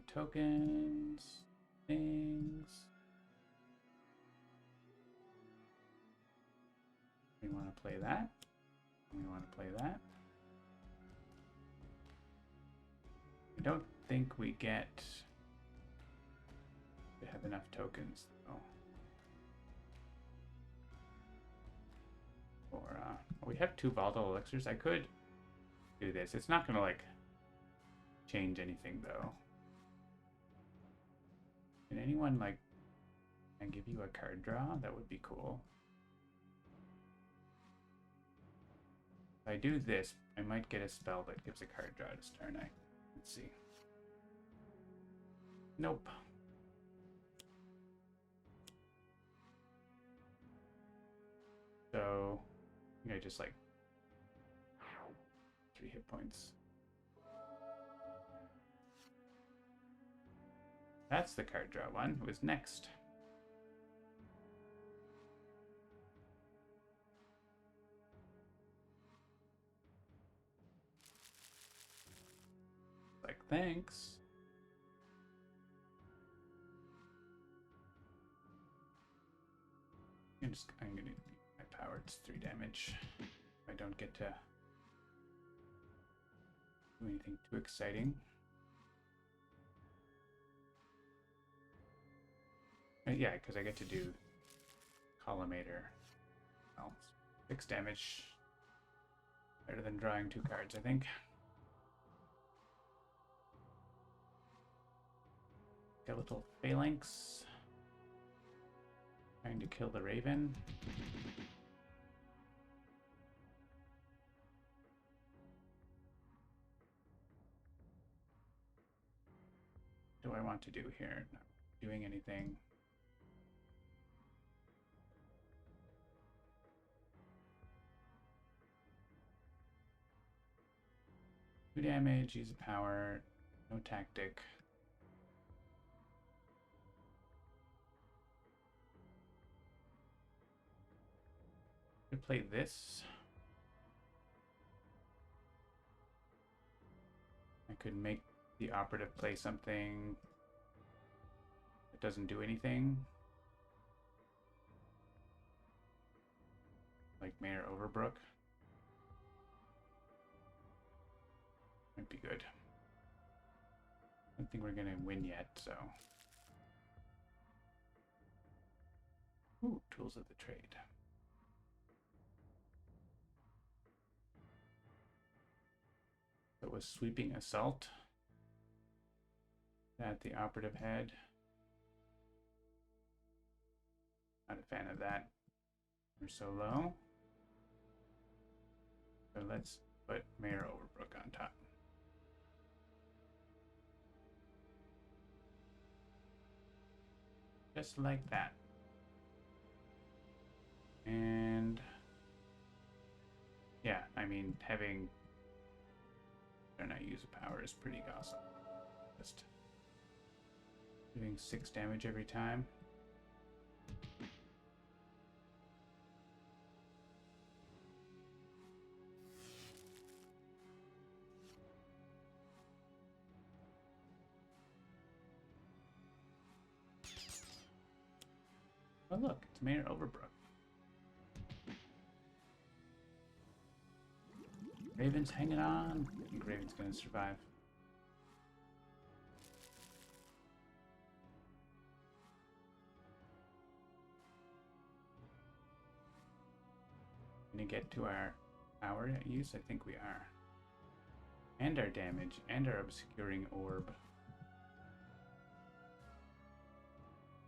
tokens, things. We want to play that. We want to play that. I don't think we get to have enough tokens though. Or we have 2 volatile elixirs. I could do this. It's not gonna like change anything though. Can anyone like and give you a card draw? That would be cool. If I do this, I might get a spell that gives a card draw to Star Knight. Let's see. Nope. So I think I just like 3 hit points. That's the card draw one. Who is next? Like, thanks. I'm gonna my power. It's 3 damage. I don't get to do anything too exciting. Yeah, because I get to do Collimator. Well, 6 damage. Better than drawing 2 cards, I think. Skeletal Phalanx. Trying to kill the Raven. What do I want to do here? Not doing anything. Two damage, use a power, no tactic. Could play this. I could make the operative play something that doesn't do anything. like Mayor Overbrook. Might be good. I don't think we're gonna win yet, so. Ooh, tools of the trade. That was sweeping assault. That the operative had. Not a fan of that. We're so low. So let's put Mayor Overbrook on top. Just like that. And yeah, I mean, having when I use a power is pretty awesome. Just doing 6 damage every time. Oh look, it's Mayor Overbrook. Raven's hanging on. I think Raven's gonna survive. Gonna get to our power use? I think we are. And our damage, and our obscuring orb.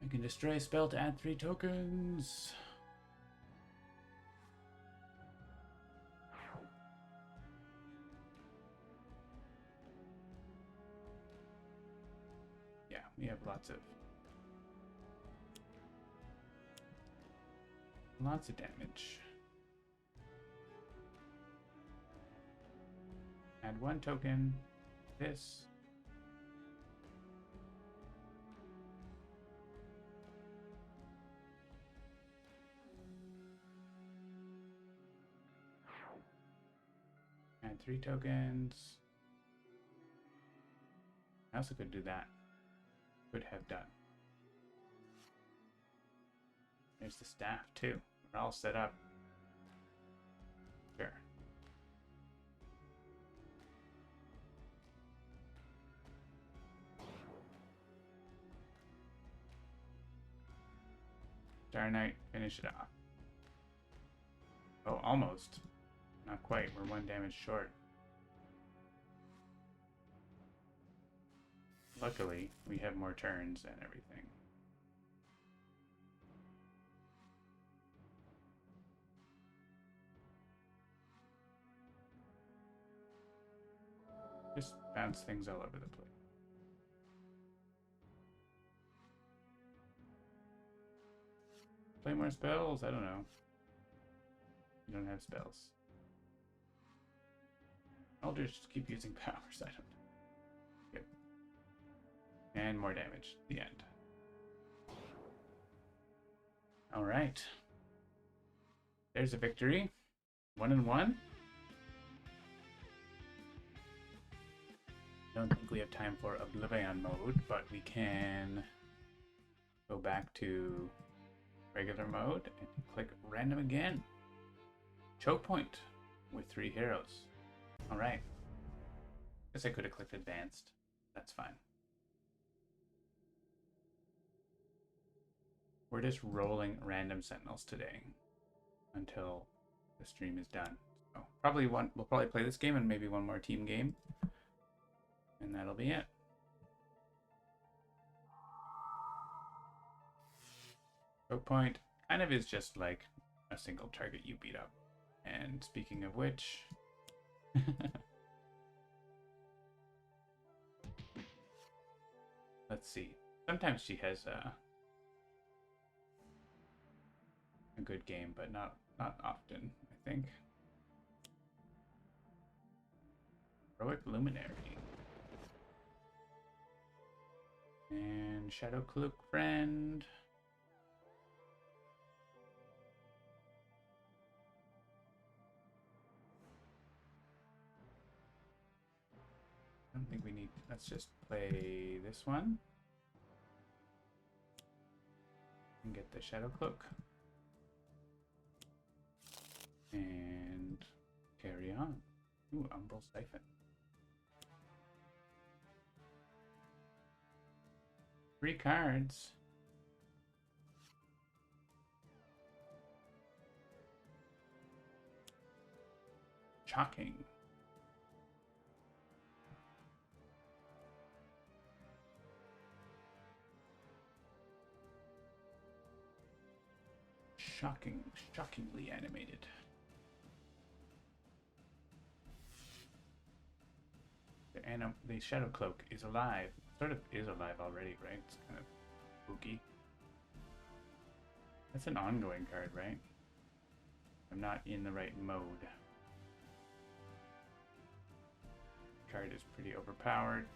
I can destroy a spell to add 3 tokens. Yeah, we have lots of damage. Add 1 token. This. Add 3 tokens. I also could do that. Could have done. There's the staff too. We're all set up. Sure. Star Knight, finish it off. Oh, almost. Not quite. We're 1 damage short. Luckily, we have more turns and everything. Just bounce things all over the place. Play more spells? I don't know. You don't have spells. I'll just keep using powers. I don't know. Good. And more damage. The end. All right. There's a victory. 1-1. Don't think we have time for Oblivion mode, but we can go back to regular mode and click random again. Choke point with 3 heroes. All right. Guess I could have clicked advanced. That's fine. We're just rolling random Sentinels today until the stream is done. So we'll probably play this game and maybe one more team game. And that'll be it. Choke point kind of is just like a single target you beat up. And speaking of which, let's see. Sometimes she has a good game, but not often, I think. Heroic Luminary. And Shadow Cloak Friend. I don't think we need. Let's just play this one. And get the Shadow Cloak. And carry on. Ooh, Umbral Siphon. Three cards. Shocking. Shockingly animated. The Shadow Cloak is alive. Sort of is alive already, right? It's kind of spooky. That's an ongoing card, right? I'm not in the right mode. Card is pretty overpowered.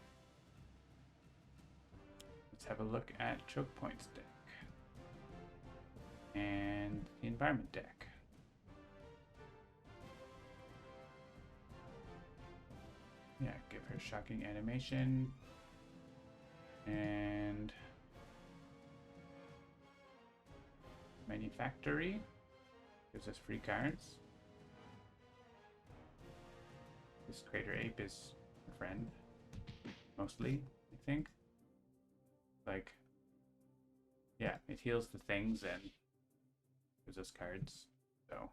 Let's have a look at Choke Points deck. And the Environment deck. Yeah, give her shocking animation. And Manufactory gives us free cards. This Crater Ape is a friend, mostly, I think. Like, yeah, it heals the things and gives us cards. So,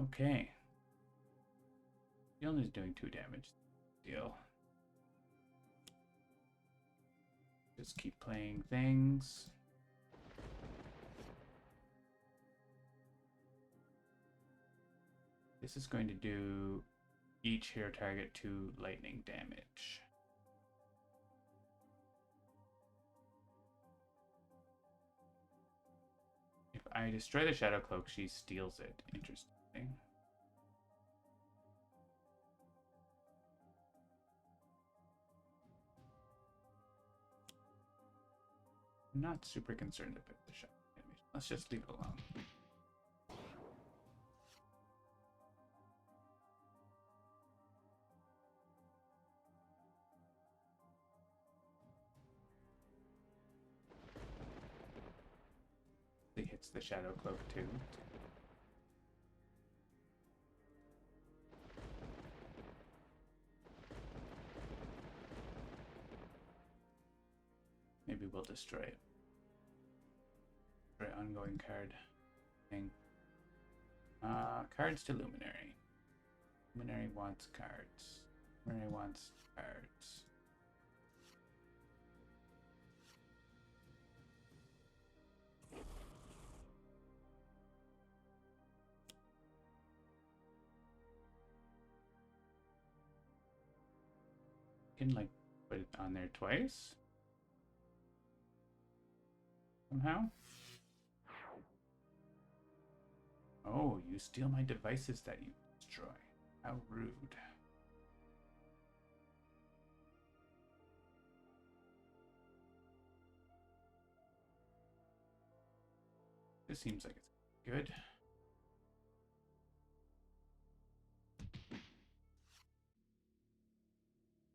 okay. He only is doing 2 damage. Deal. Just keep playing things. This is going to do each hero target 2 lightning damage. If I destroy the Shadow Cloak, she steals it. Interesting. I'm not super concerned about the Shadow animation. Let's just leave it alone. It hits the Shadow Cloak too. Maybe we'll destroy it. Destroy ongoing card thing. Cards to Luminary. Luminary wants cards. Luminary wants cards. You can like put it on there twice. Somehow. Oh, you steal my devices that you destroy. How rude. This seems like it's good. I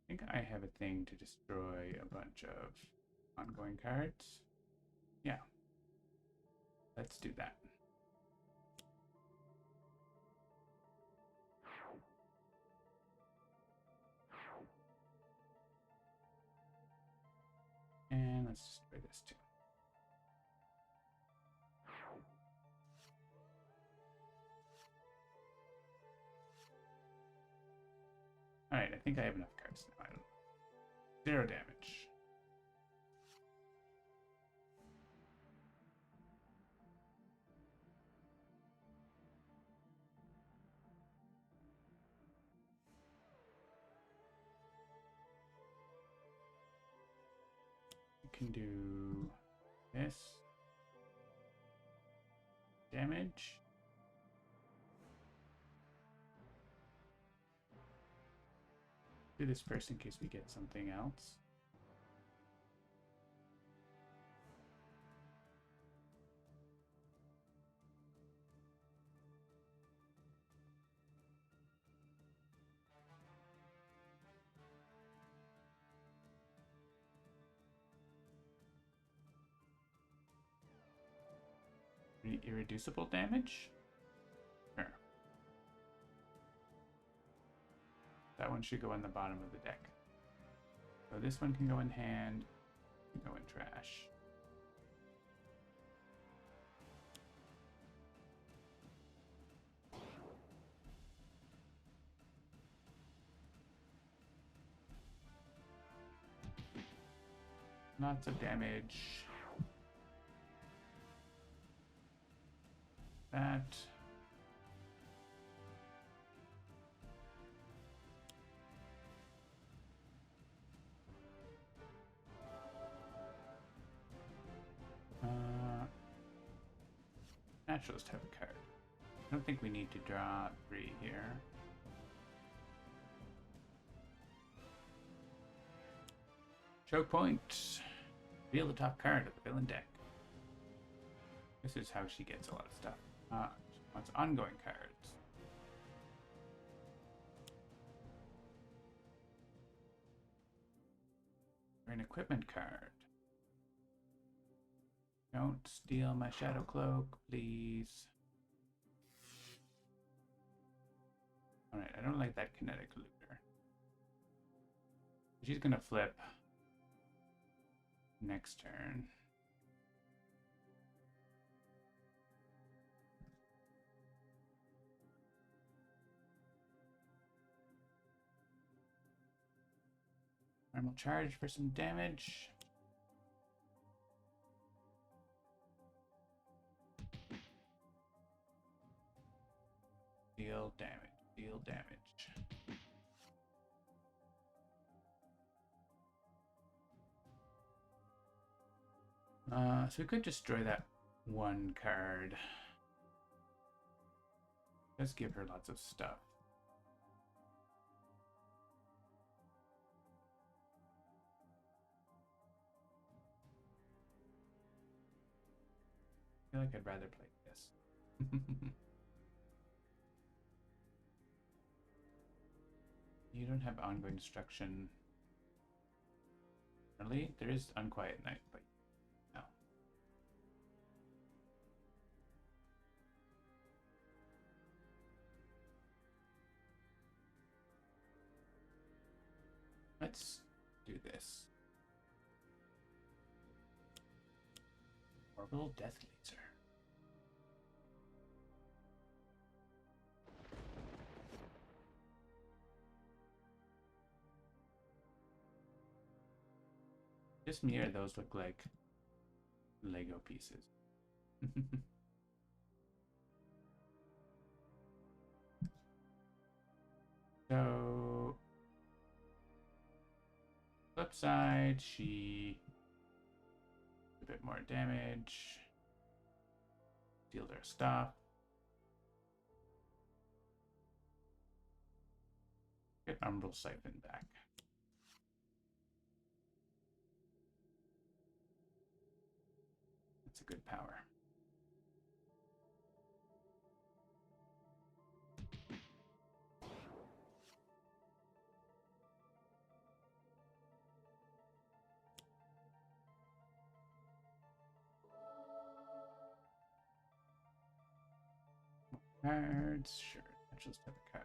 think I have a thing to destroy a bunch of ongoing cards. Yeah. Let's do that. And let's destroy this too. Alright, I think I have enough cards now. I don't know. 0 damage. We can do this. Damage. Do this first in case we get something else. maybe irreducible damage? Sure. That one should go in the bottom of the deck. So this one can go in hand, can go in trash. Lots of damage. That. Naturalist have a card. I don't think we need to draw 3 here. Choke point. Reveal the top card of the villain deck. This is how she gets a lot of stuff. She wants ongoing cards. Or an equipment card. Don't steal my shadow cloak, please. Alright, I don't like that kinetic looter. She's gonna flip next turn. And we'll charge for some damage. Deal damage, deal damage. So we could destroy that one card. Let's give her lots of stuff. I feel like I'd rather play this. You don't have ongoing destruction. Really? There is Unquiet Night, but no. Let's do this. Orbital Death Laser. Just mirror those look like Lego pieces. So, flip side, she a bit more damage, deals our stuff. Get Umbral Siphon back. That's a good power. Cards, sure. Let's just have a card.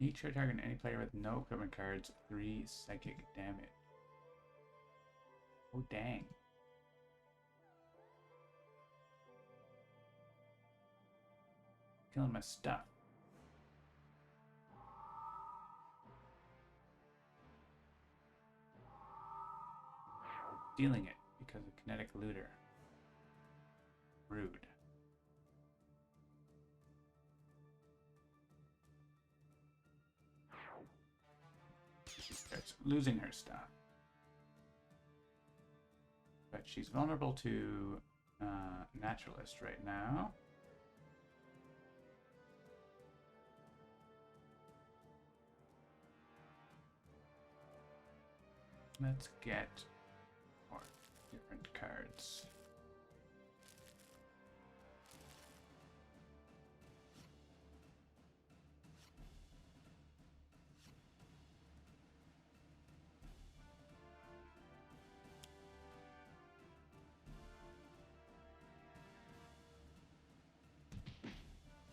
Each target any player with no equipment cards, 3 psychic damage. Oh dang. Killing my stuff. Stealing it because of kinetic looter. Rude. She starts losing her stuff. But she's vulnerable to Naturalist right now. Let's get more different cards.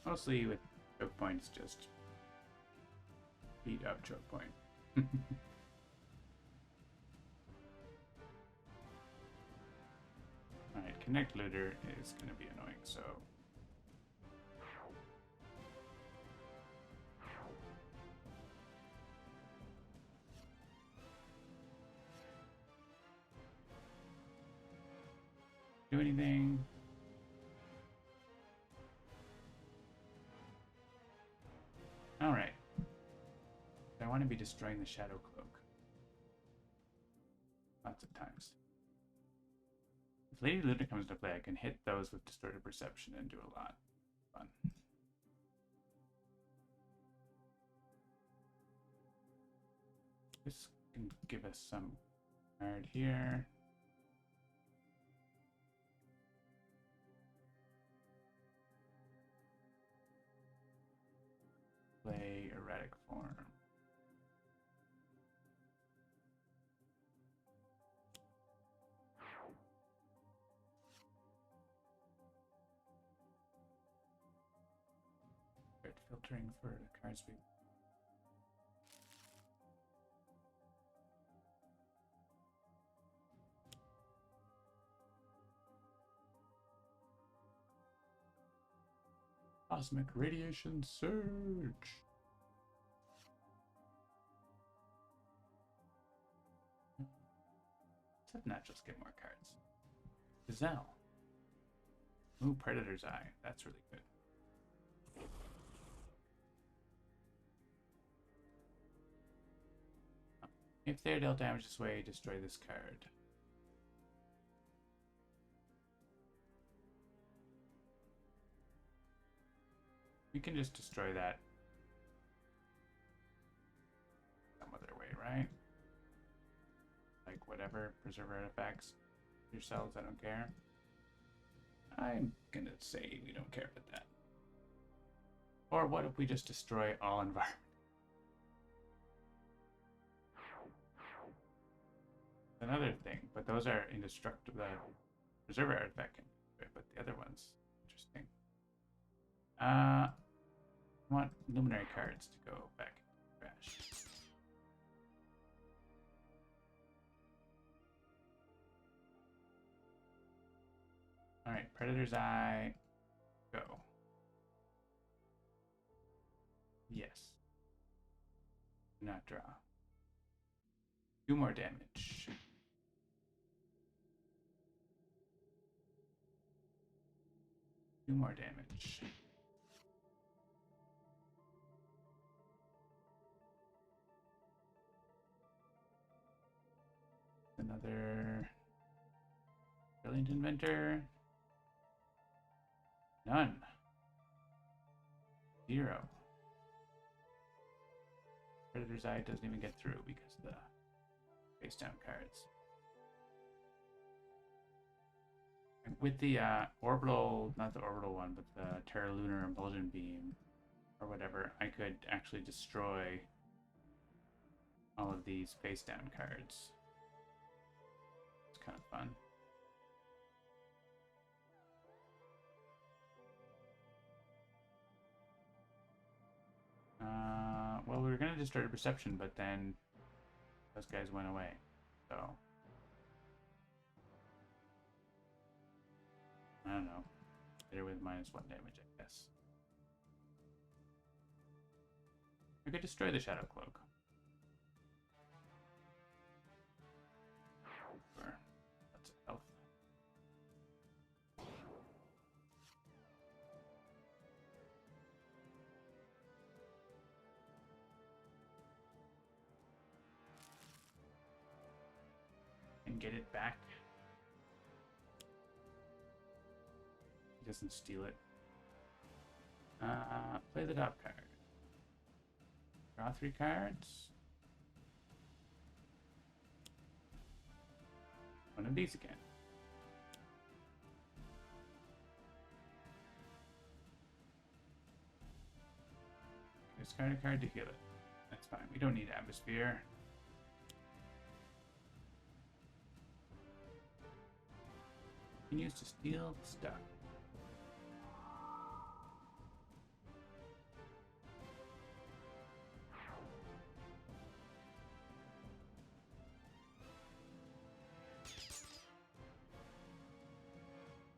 Mostly with choke points, just beat up choke point. Alright, Connect Looter is going to be annoying, so... Do anything. Alright. I want to be destroying the Shadow Cloak. Lots of times. If Lady Luna comes into play, I can hit those with Distorted Perception and do a lot. Fun. This can give us some card here. Play Erratic Form. Start filtering for the cards we... Cosmic Radiation Surge. Let's not just get more cards. Gazelle. Ooh, Predator's Eye. That's really good. If they dealt damage this way, destroy this card. We can just destroy that some other way, right? Like whatever, preserve artifacts yourselves, I don't care. I'm gonna say we don't care about that. Or what if we just destroy all environment? Another thing, but those are indestructible. The preserve artifact can do it, but the other one's interesting. I want luminary cards to go back into trash. Alright, Predator's Eye, go. Yes. Do not draw. 2 more damage. Two more damage. Another Brilliant Inventor. None. 0. Predator's Eye doesn't even get through because of the face down cards. And with the orbital, not the orbital one, but the Terra Lunar Impulsion Beam or whatever, I could actually destroy all of these face down cards. It's kind of fun. Well, we were going to destroy Perception, but then those guys went away, so I don't know. Hit her with -1 damage, I guess. We could destroy the Shadow Cloak. Sure. That's health. And get it back. He doesn't steal it. Play the top card. Draw 3 cards. One of these again. Discard a card to heal it. That's fine. We don't need Atmosphere. Can use to steal stuff.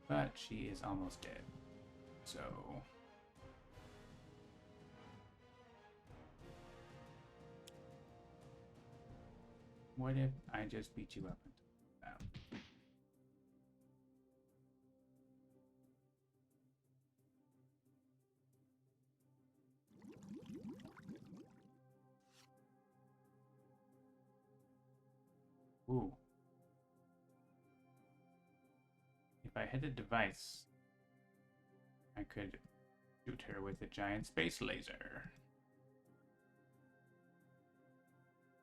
but she is almost dead. So what if I just beat you up until ooh. If I had a device, I could shoot her with a giant space laser.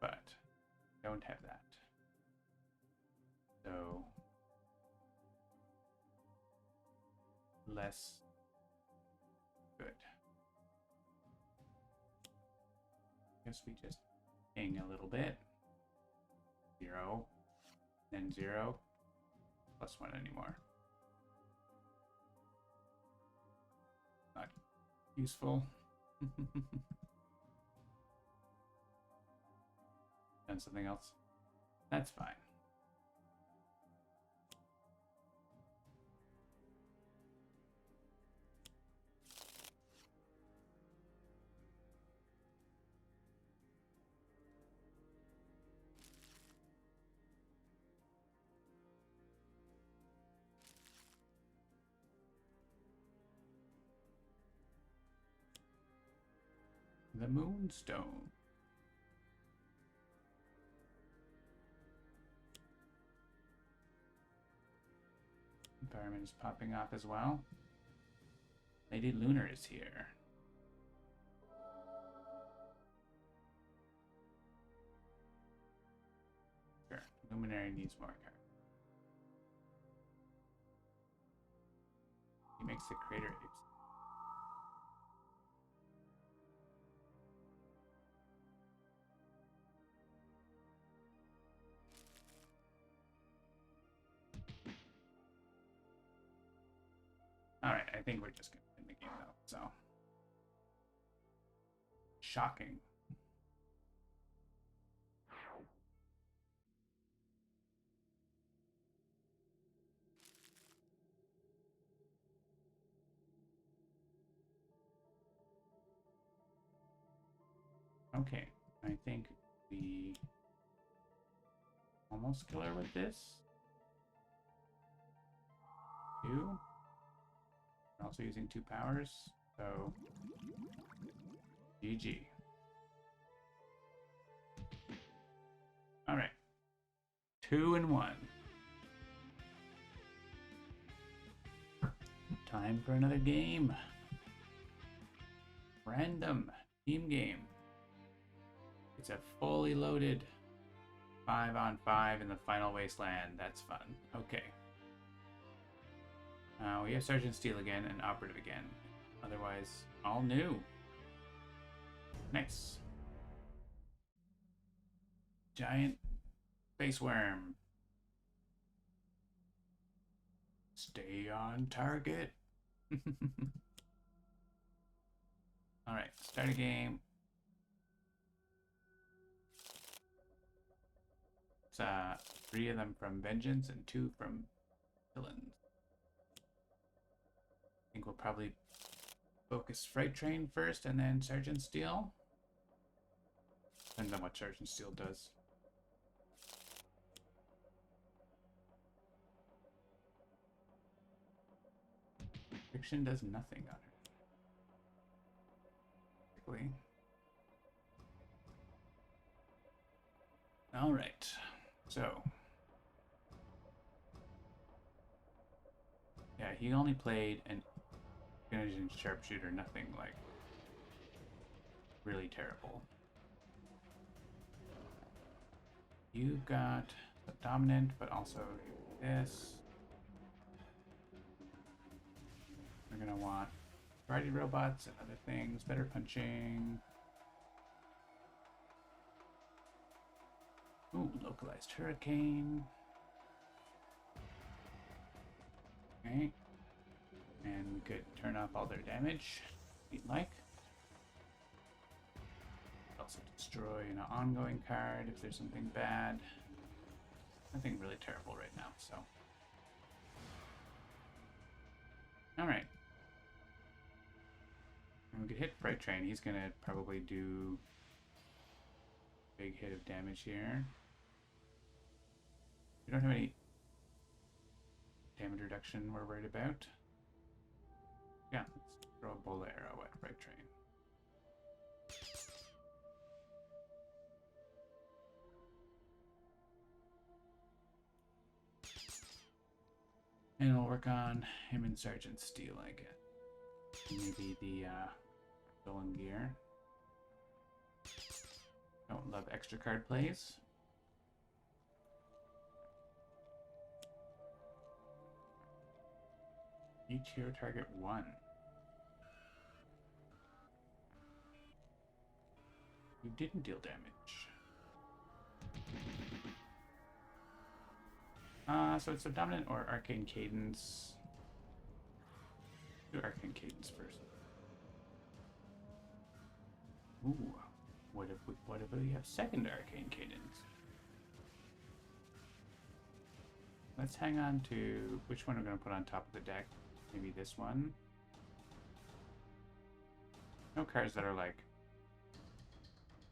But I don't have that. So less good. Guess we just ping a little bit. 0, then 0, +1 anymore. Not useful. Done something else. That's fine. The Moonstone. Environment is popping off as well. Lady Lunar is here. Sure, Luminary needs more cards. He makes the crater apes. Alright, I think we're just gonna win the game though, so. Shocking. Okay, I think we almost kill her with this. 2. We're also using 2 powers, so GG. All right, 2 and 1. Time for another game. Random team game. It's a fully loaded 5-on-5 in the final wasteland. That's fun. Okay. We have Sergeant Steel again and Operative again. Otherwise, all new. Nice. Giant space worm. Stay on target. Alright, start a game. It's 3 of them from Vengeance and 2 from Villains. I think we'll probably focus Freight Train first and then Sergeant Steel. Depends on what Sergeant Steel does. Friction does nothing on her. Basically. Alright, so. Yeah, he only played an Finishing Sharpshooter, nothing like really terrible. You've got the Dominant, but also this. We're gonna want variety robots and other things, better punching. Ooh, localized hurricane. Okay. And we could turn off all their damage, if you'd like. Also destroy an ongoing card if there's something bad. Nothing really terrible right now, so. Alright. We could hit Bright Train. He's gonna probably do a big hit of damage here. We don't have any damage reduction we're worried about. Yeah, let's throw a bullet arrow at Bright Train. And we'll work on him and Sergeant Steele, I guess. Maybe the stolen gear. Don't love extra card plays. Each hero target 1. You didn't deal damage. So it's Subdominant or Arcane Cadence. Do Arcane Cadence first. Ooh, what if we have second Arcane Cadence? Let's hang on to which one we're going to put on top of the deck. Maybe this one. No cards that are like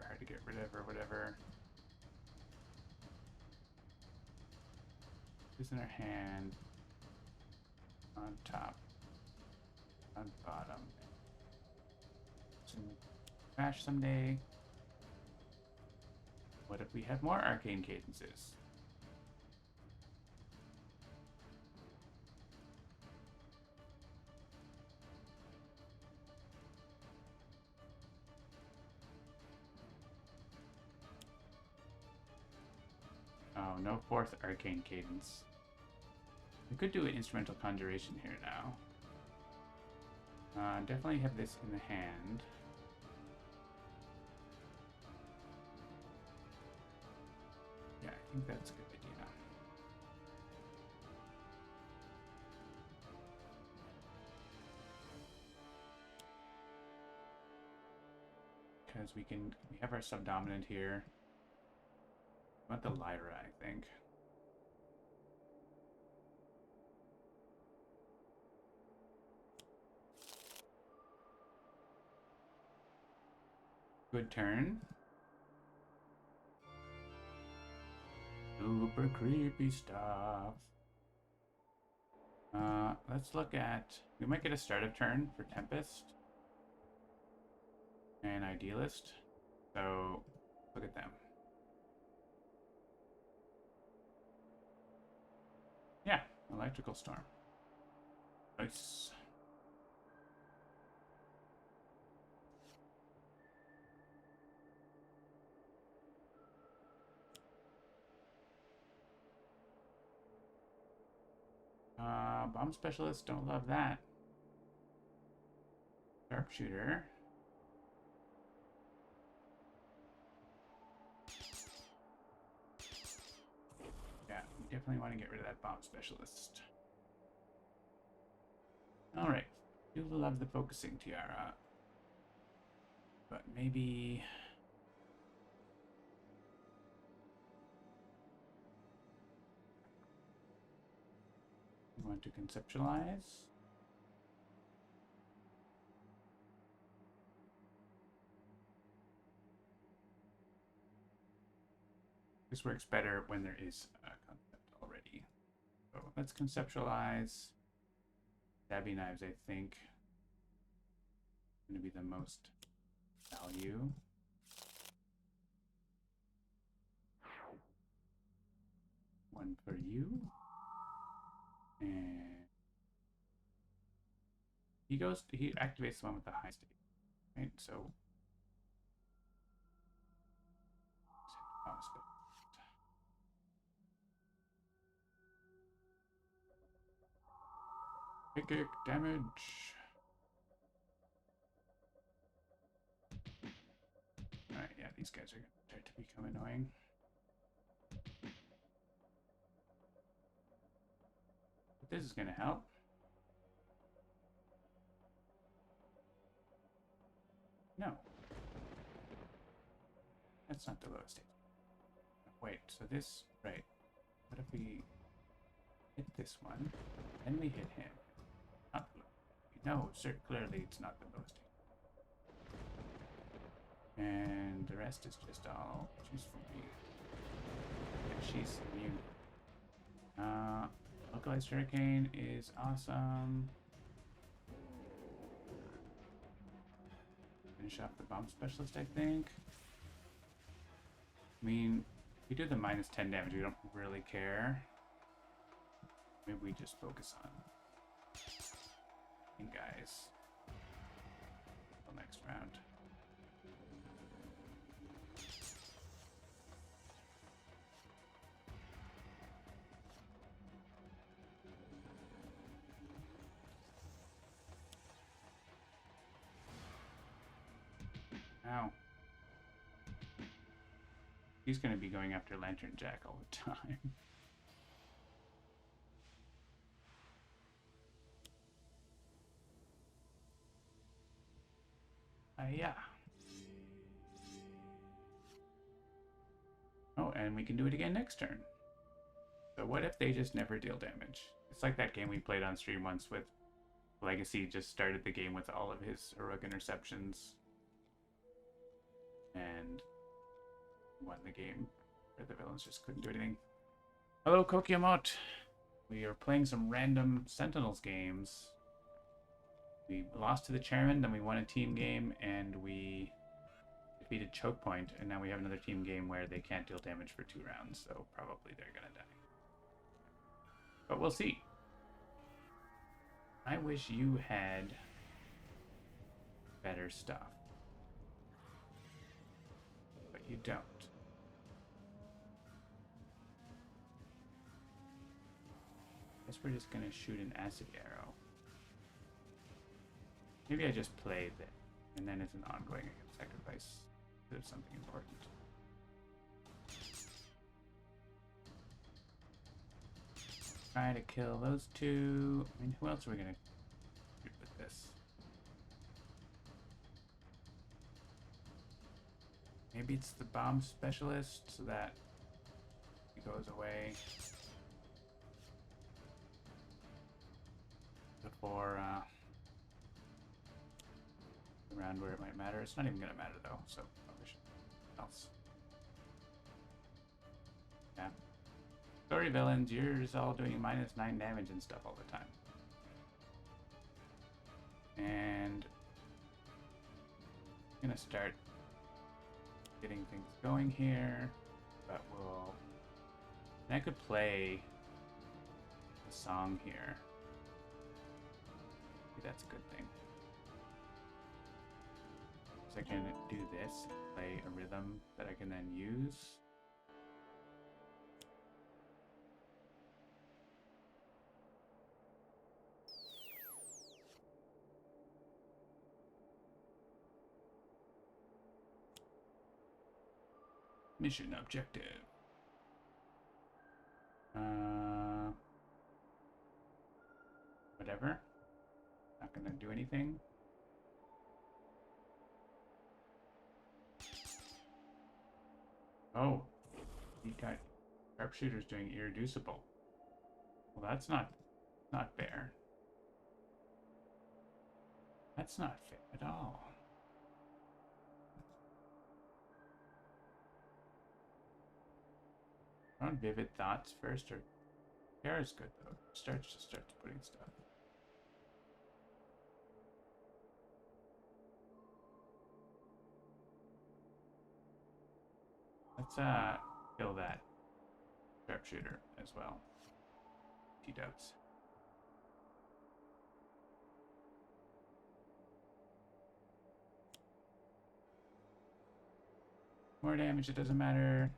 hard to get rid of or whatever. This in our hand. On top. On bottom. Some crash someday. What if we have more Arcane Cadences? Oh, no fourth Arcane Cadence. We could do an Instrumental Conjuration here now. Definitely have this in the hand. Yeah, I think that's a good idea. Because we have our Subdominant here. I want the Lyra, I think. Good turn. Super creepy stuff. Let's look at... We might get a start of turn for Tempest. And Idealist. So, look at them. Yeah, Electrical Storm. Nice. Bomb Specialist, don't love that. Sharpshooter. Yeah, we definitely want to get rid of that Bomb Specialist. Alright, do love the Focusing Tiara. But maybe... we want to conceptualize. This works better when there is a concept already. So let's conceptualize. Stabby knives, I think, going to be the most value. One for you. And he activates the one with the high stake, right? So kick damage. Alright, yeah, these guys are going to start to become annoying. But this is going to help. No. That's not the lowest stage. Wait, so this, right. What if we hit this one, then we hit him? Not the lowest. No, sir, clearly it's not been posting. And the rest is just all choose from me. And she's immune. Localized hurricane is awesome. Finish off the bomb specialist, I think. I mean, if we do the minus 10 damage, we don't really care. Maybe we just focus on guys until next round. Ow. He's going to be going after Lantern Jack all the time. Yeah. Oh, and we can do it again next turn. So what if they just never deal damage? It's like that game we played on stream once with Legacy just started the game with all of his heroic interceptions and won the game where the villains just couldn't do anything. Hello, Kokiamot. We are playing some random Sentinels games. We lost to the chairman, then we won a team game, and we defeated Choke Point, and now we have another team game where they can't deal damage for 2 rounds, so probably they're gonna die. But we'll see. I wish you had better stuff. But you don't. Guess we're just gonna shoot an acid arrow. Maybe I just play that, and then it's an ongoing sacrifice of something important. Try to kill those 2. I mean, who else are we gonna shoot with this? Maybe it's the bomb specialist, so that it goes away before the round where it might matter. It's not even gonna matter though, so probably should else. Yeah. Sorry, villains, you're just all doing minus 9 damage and stuff all the time. And I'm gonna start getting things going here, but we'll. And I could play the song here. Maybe that's a good thing. So I can do this, play a rhythm that I can then use. Mission objective. Whatever. Not gonna do anything. Oh, he got sharpshooters doing irreducible. Well, that's not fair. That's not fair at all. Run vivid thoughts first, or care is good though. Starts putting stuff. Let's kill that sharpshooter as well. T-dubs. More damage, it doesn't matter.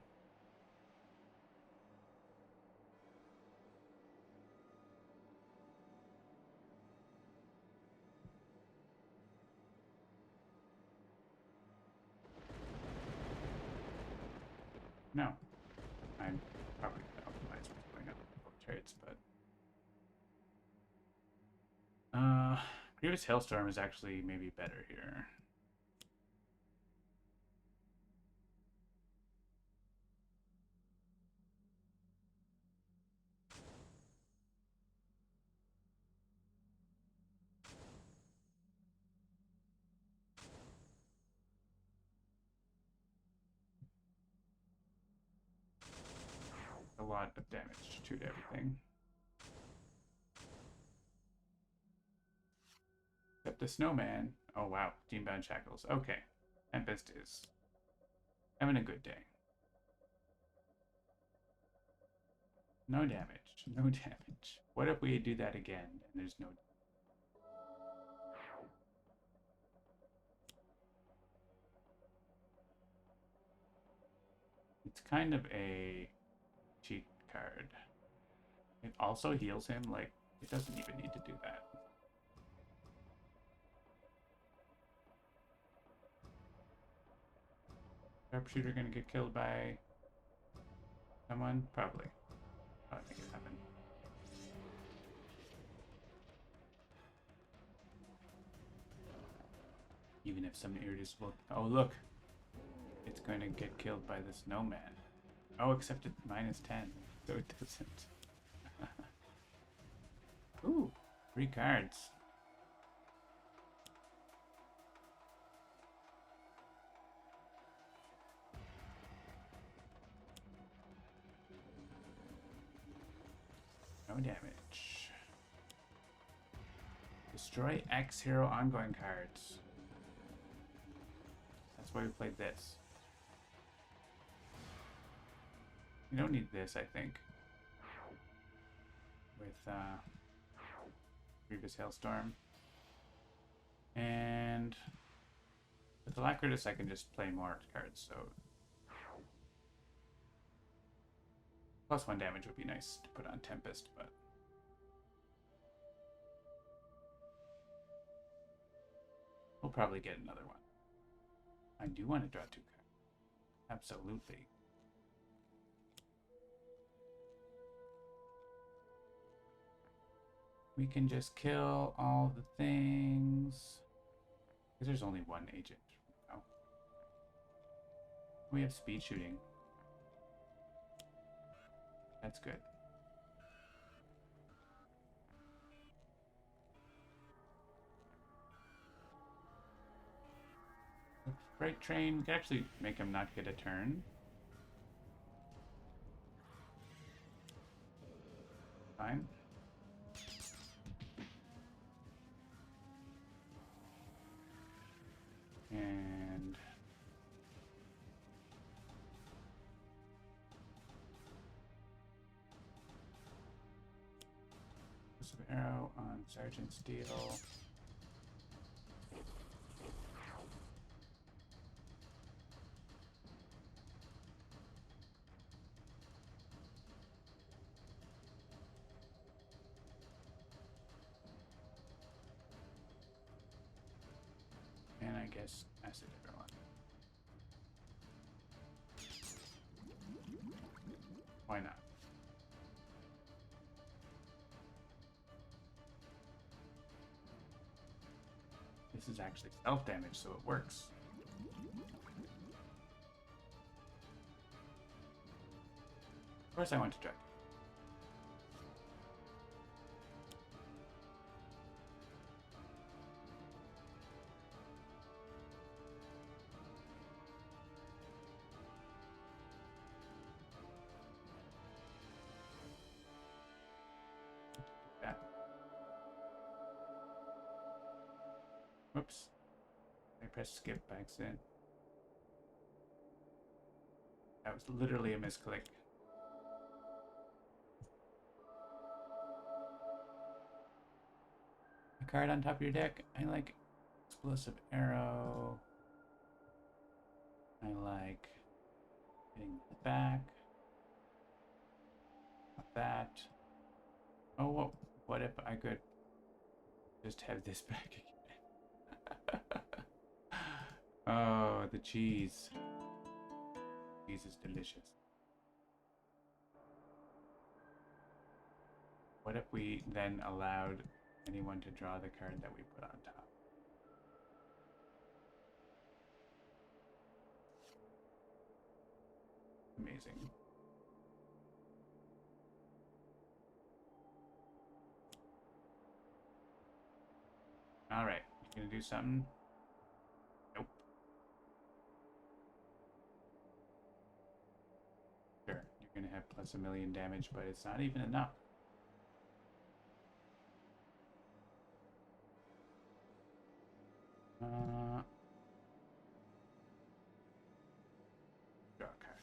No. I'm probably going to optimize what's going on with both traits, but Grievous Hailstorm is actually maybe better here. lot of damage to everything. Except the snowman. Oh wow, Teambound Shackles. Okay. Tempest is having a good day. No damage. No damage. What if we do that again and there's no damage? It's kind of a cheat card. It also heals him, like, it doesn't even need to do that. Sharpshooter gonna get killed by someone? Probably. Oh, I think it happened. Even if some irreducible... Oh, look! It's going to get killed by the snowman. Oh, except it's -10, so it doesn't. Ooh, 3 cards. No damage. Destroy X hero ongoing cards. That's why we played this. We don't need this, I think. With Grievous Hailstorm. And with Alacritus, I can just play more cards, so +1 damage would be nice to put on Tempest, but we'll probably get another one. I do want to draw 2 cards. Absolutely. We can just kill all the things. Because there's only 1 agent. Oh. We have speed shooting. That's good. Freight train, we can actually make him not get a turn. Fine. And arrow on Sergeant Steel. And I guess acid everyone. Why not? This is actually self-damage, so it works. Of course I want to drag. That. Whoops. I pressed skip by accident. That was literally a misclick. A card on top of your deck. I like Explosive Arrow. I like hitting the back. Not that. Oh, what if I could just have this back again? Oh, the cheese. Cheese is delicious. What if we then allowed anyone to draw the card that we put on top? Amazing. All right, you gonna do something? Nope. Sure, you You're gonna have plus 1,000,000 damage, but it's not even enough. Draw a card.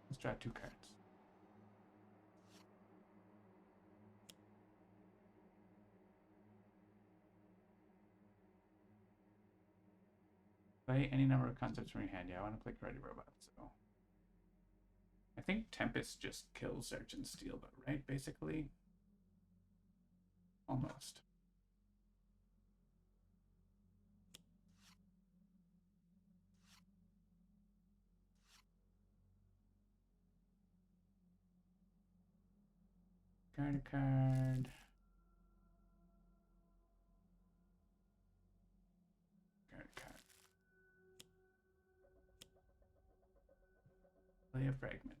Let's draw 2 cards. Play any number of concepts from your hand. Yeah, I want to play Karate Robot, so... I think Tempest just kills Search and Steel, but right, basically? Almost. Card a card. Card a card. Play a fragment.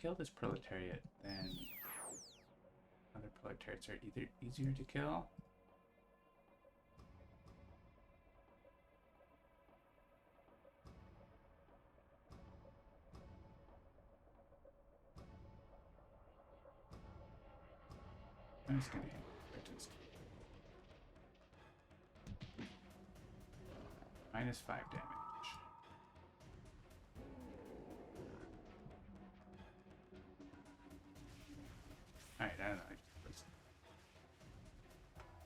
Kill this proletariat, then other proletariats are either easier to kill. I'm just gonna hit -5 damage. Alright, I don't know. I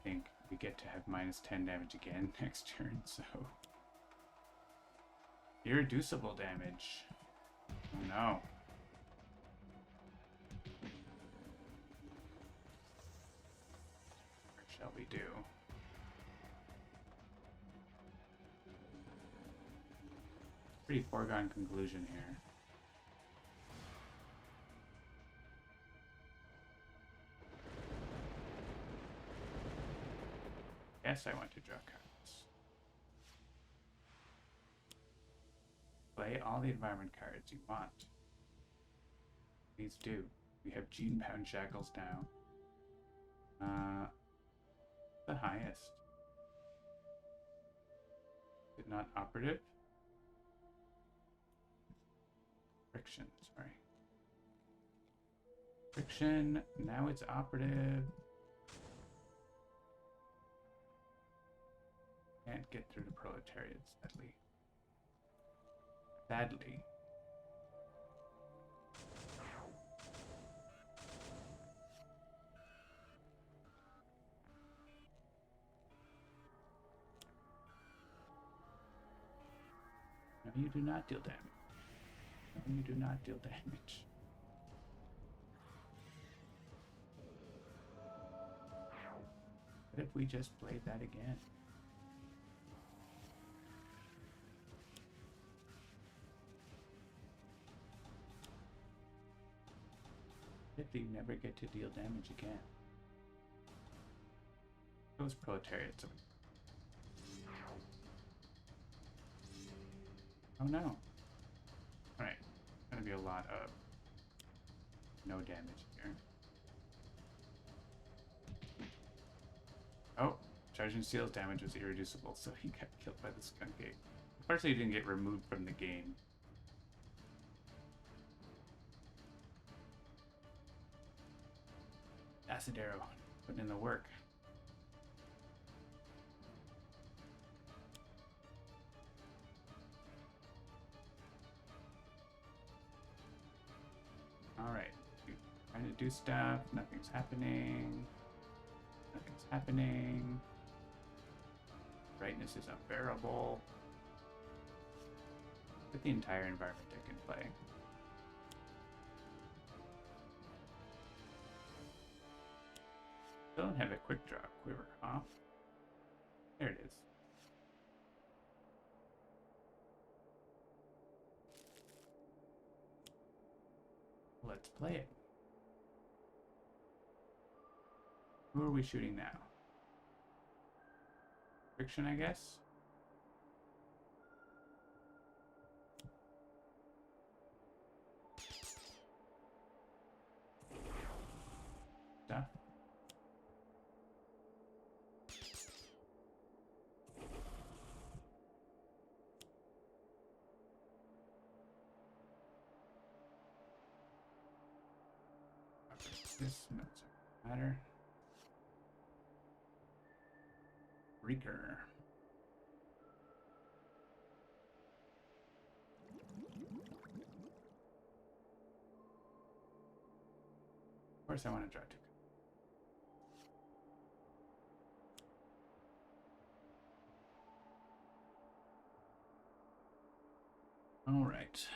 think we get to have -10 damage again next turn, so... Irreducible damage. Oh no. What shall we do? Pretty foregone conclusion here. Yes, I want to draw cards. Play all the environment cards you want. Please do. We have Gene-bound Shackles now. The highest. Is it not operative? Friction, sorry. Friction, now it's operative. Can't get through the proletariat, sadly. Sadly. No, you do not deal damage. No, you do not deal damage. What if we just played that again? If you never get to deal damage again. Those proletariats. Oh no. Alright. Gonna be a lot of no damage here. Oh, Charging Steel's damage was irreducible, so he got killed by the skunk egg. Unfortunately, he didn't get removed from the game. Acid Arrow, putting in the work. Alright, trying to do stuff, nothing's happening. Nothing's happening. Brightness is unbearable. Put the entire environment deck in play. Still don't have a quick draw quiver, huh? There it is. Let's play it. Who are we shooting now? Friction, I guess? stuff. This doesn't matter. Reeker. Of course I want to draw 2. All right.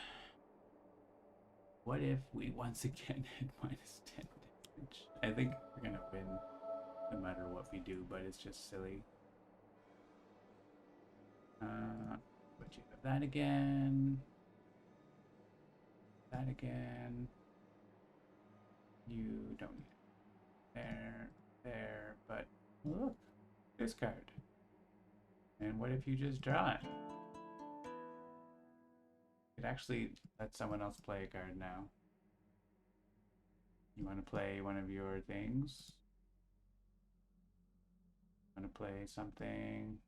What if we once again hit -10 damage? I think we're gonna win no matter what we do, but it's just silly. But you have that again. That again. You don't need it. There, but look, this card. And what if you just draw it? It actually let someone else play a card now. You want to play one of your things? Want to play something?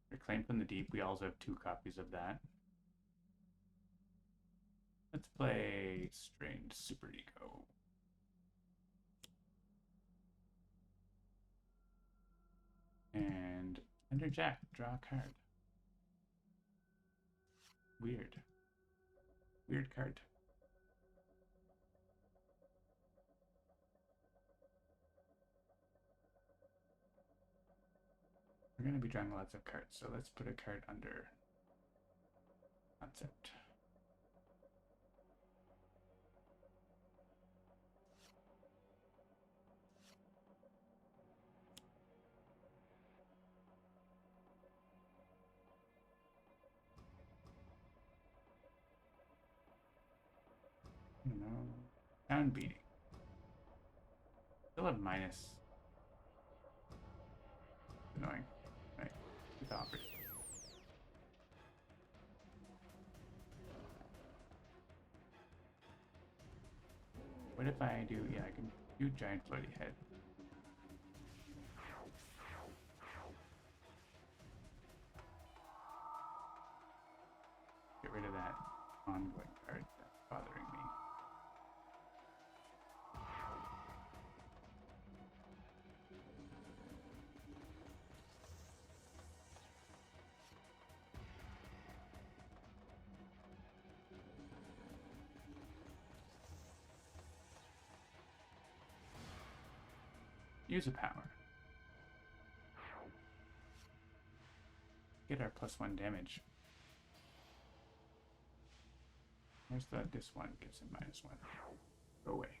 Reclaim from the Deep. We also have 2 copies of that. Let's play Strange Super Ego. And under Jack, draw a card. Weird. Weird card. We're going to be drawing lots of cards, so let's put a card under concept. I don't know. Down beating. Still have minus. Annoying. Right. It's offered. What if I do? Yeah, I can do giant floaty head. Get rid of that ongoing card that's bothering me. Use a power. Get our +1 damage. Where's this one? Gives him -1. Go away.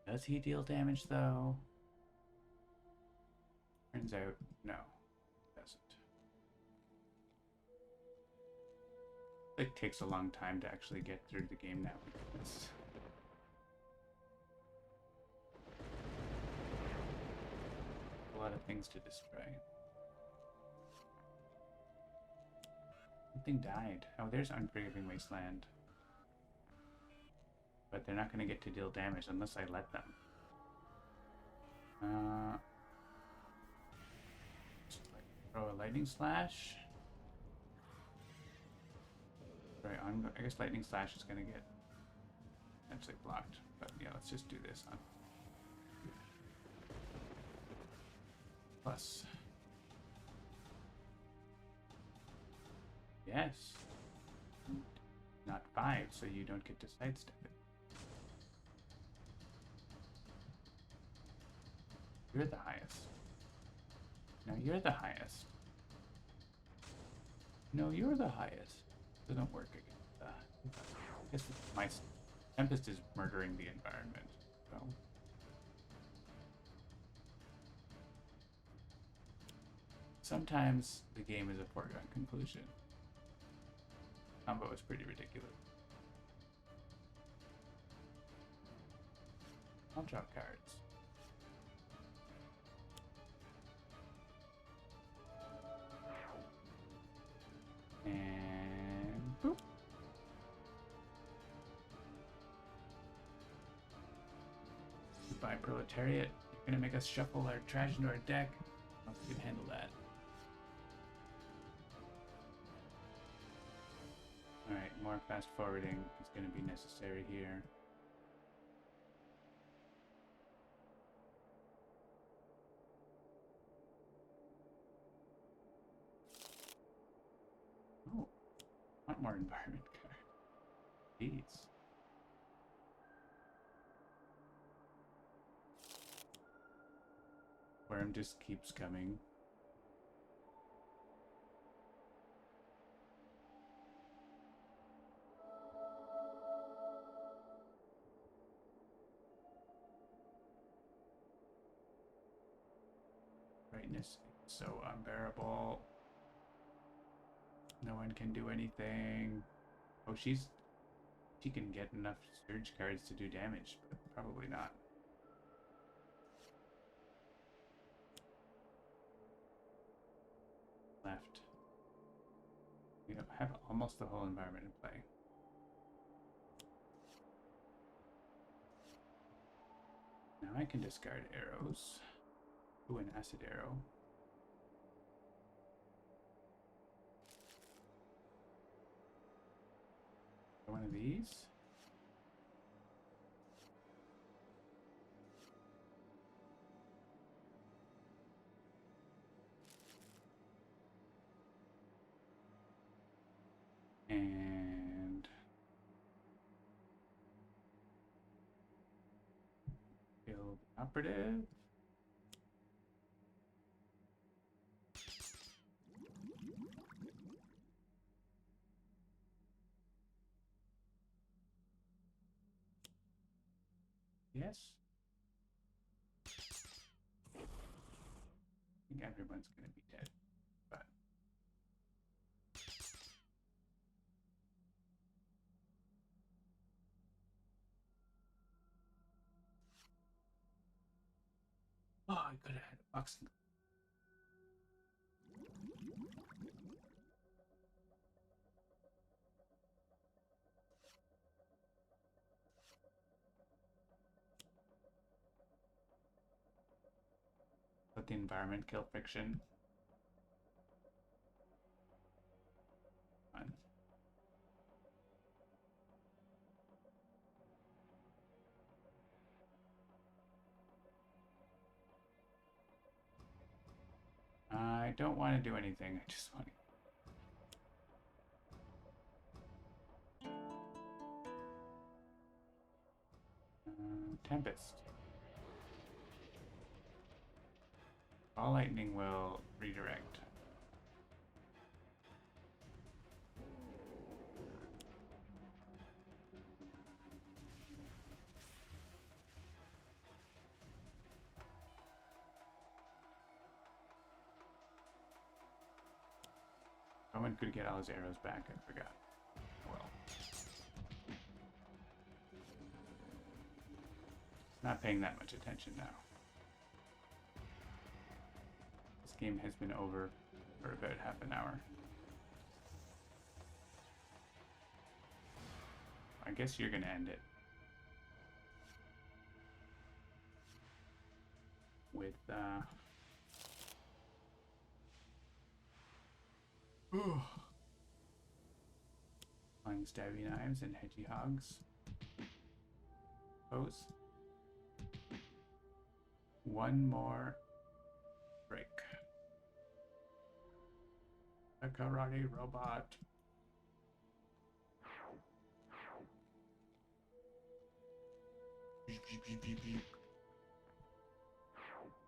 Does he deal damage though? Turns out, no, doesn't. It takes a long time to actually get through the game now. Because a lot of things to destroy. Something died. Oh, there's Unforgiving Wasteland. But they're not going to get to deal damage unless I let them. Throw a Lightning Slash. Right, I guess Lightning Slash is going to get actually blocked. But yeah, let's just do this on. Plus. Yes. Not 5, so you don't get to sidestep it. You're the highest. No, you're the highest. No, you're the highest. Doesn't work against that. I guess my Tempest is murdering the environment, so. Sometimes the game is a foregone conclusion. Combo is pretty ridiculous. I'll draw cards. Goodbye, proletariat. You're gonna make us shuffle our trash into our deck. I don't know if we can handle that. Alright, more fast forwarding is gonna be necessary here. Oh, I want more environment cards. These. Worm just keeps coming. Brightness is so unbearable. No one can do anything. Oh, she can get enough surge cards to do damage, but probably not. Left. We have almost the whole environment in play. Now I can discard arrows. Ooh, an acid arrow. One of these. And build operative. Yes. I think everyone's gonna be dead, but oh, I could have had a boxing. Let the environment kill friction. Fine. I don't want to do anything. I just want to. Tempest. All lightning will redirect. Someone could get all his arrows back. I forgot. Well, not paying that much attention now. This game has been over for about half an hour. I guess you're gonna end it with flying stabby knives and hedgehogs. Pose. One more break. A karate robot. Beep, beep, beep, beep, beep.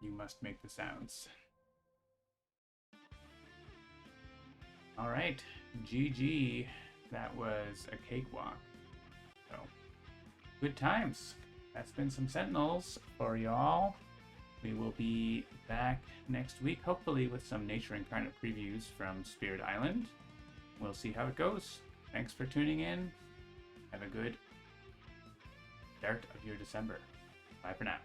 You must make the sounds. All right, GG. That was a cakewalk. So, good times. That's been some Sentinels for y'all. We will be back next week, hopefully with some Nature Incarnate previews from Spirit Island. We'll see how it goes. Thanks for tuning in. Have a good start of your December. Bye for now.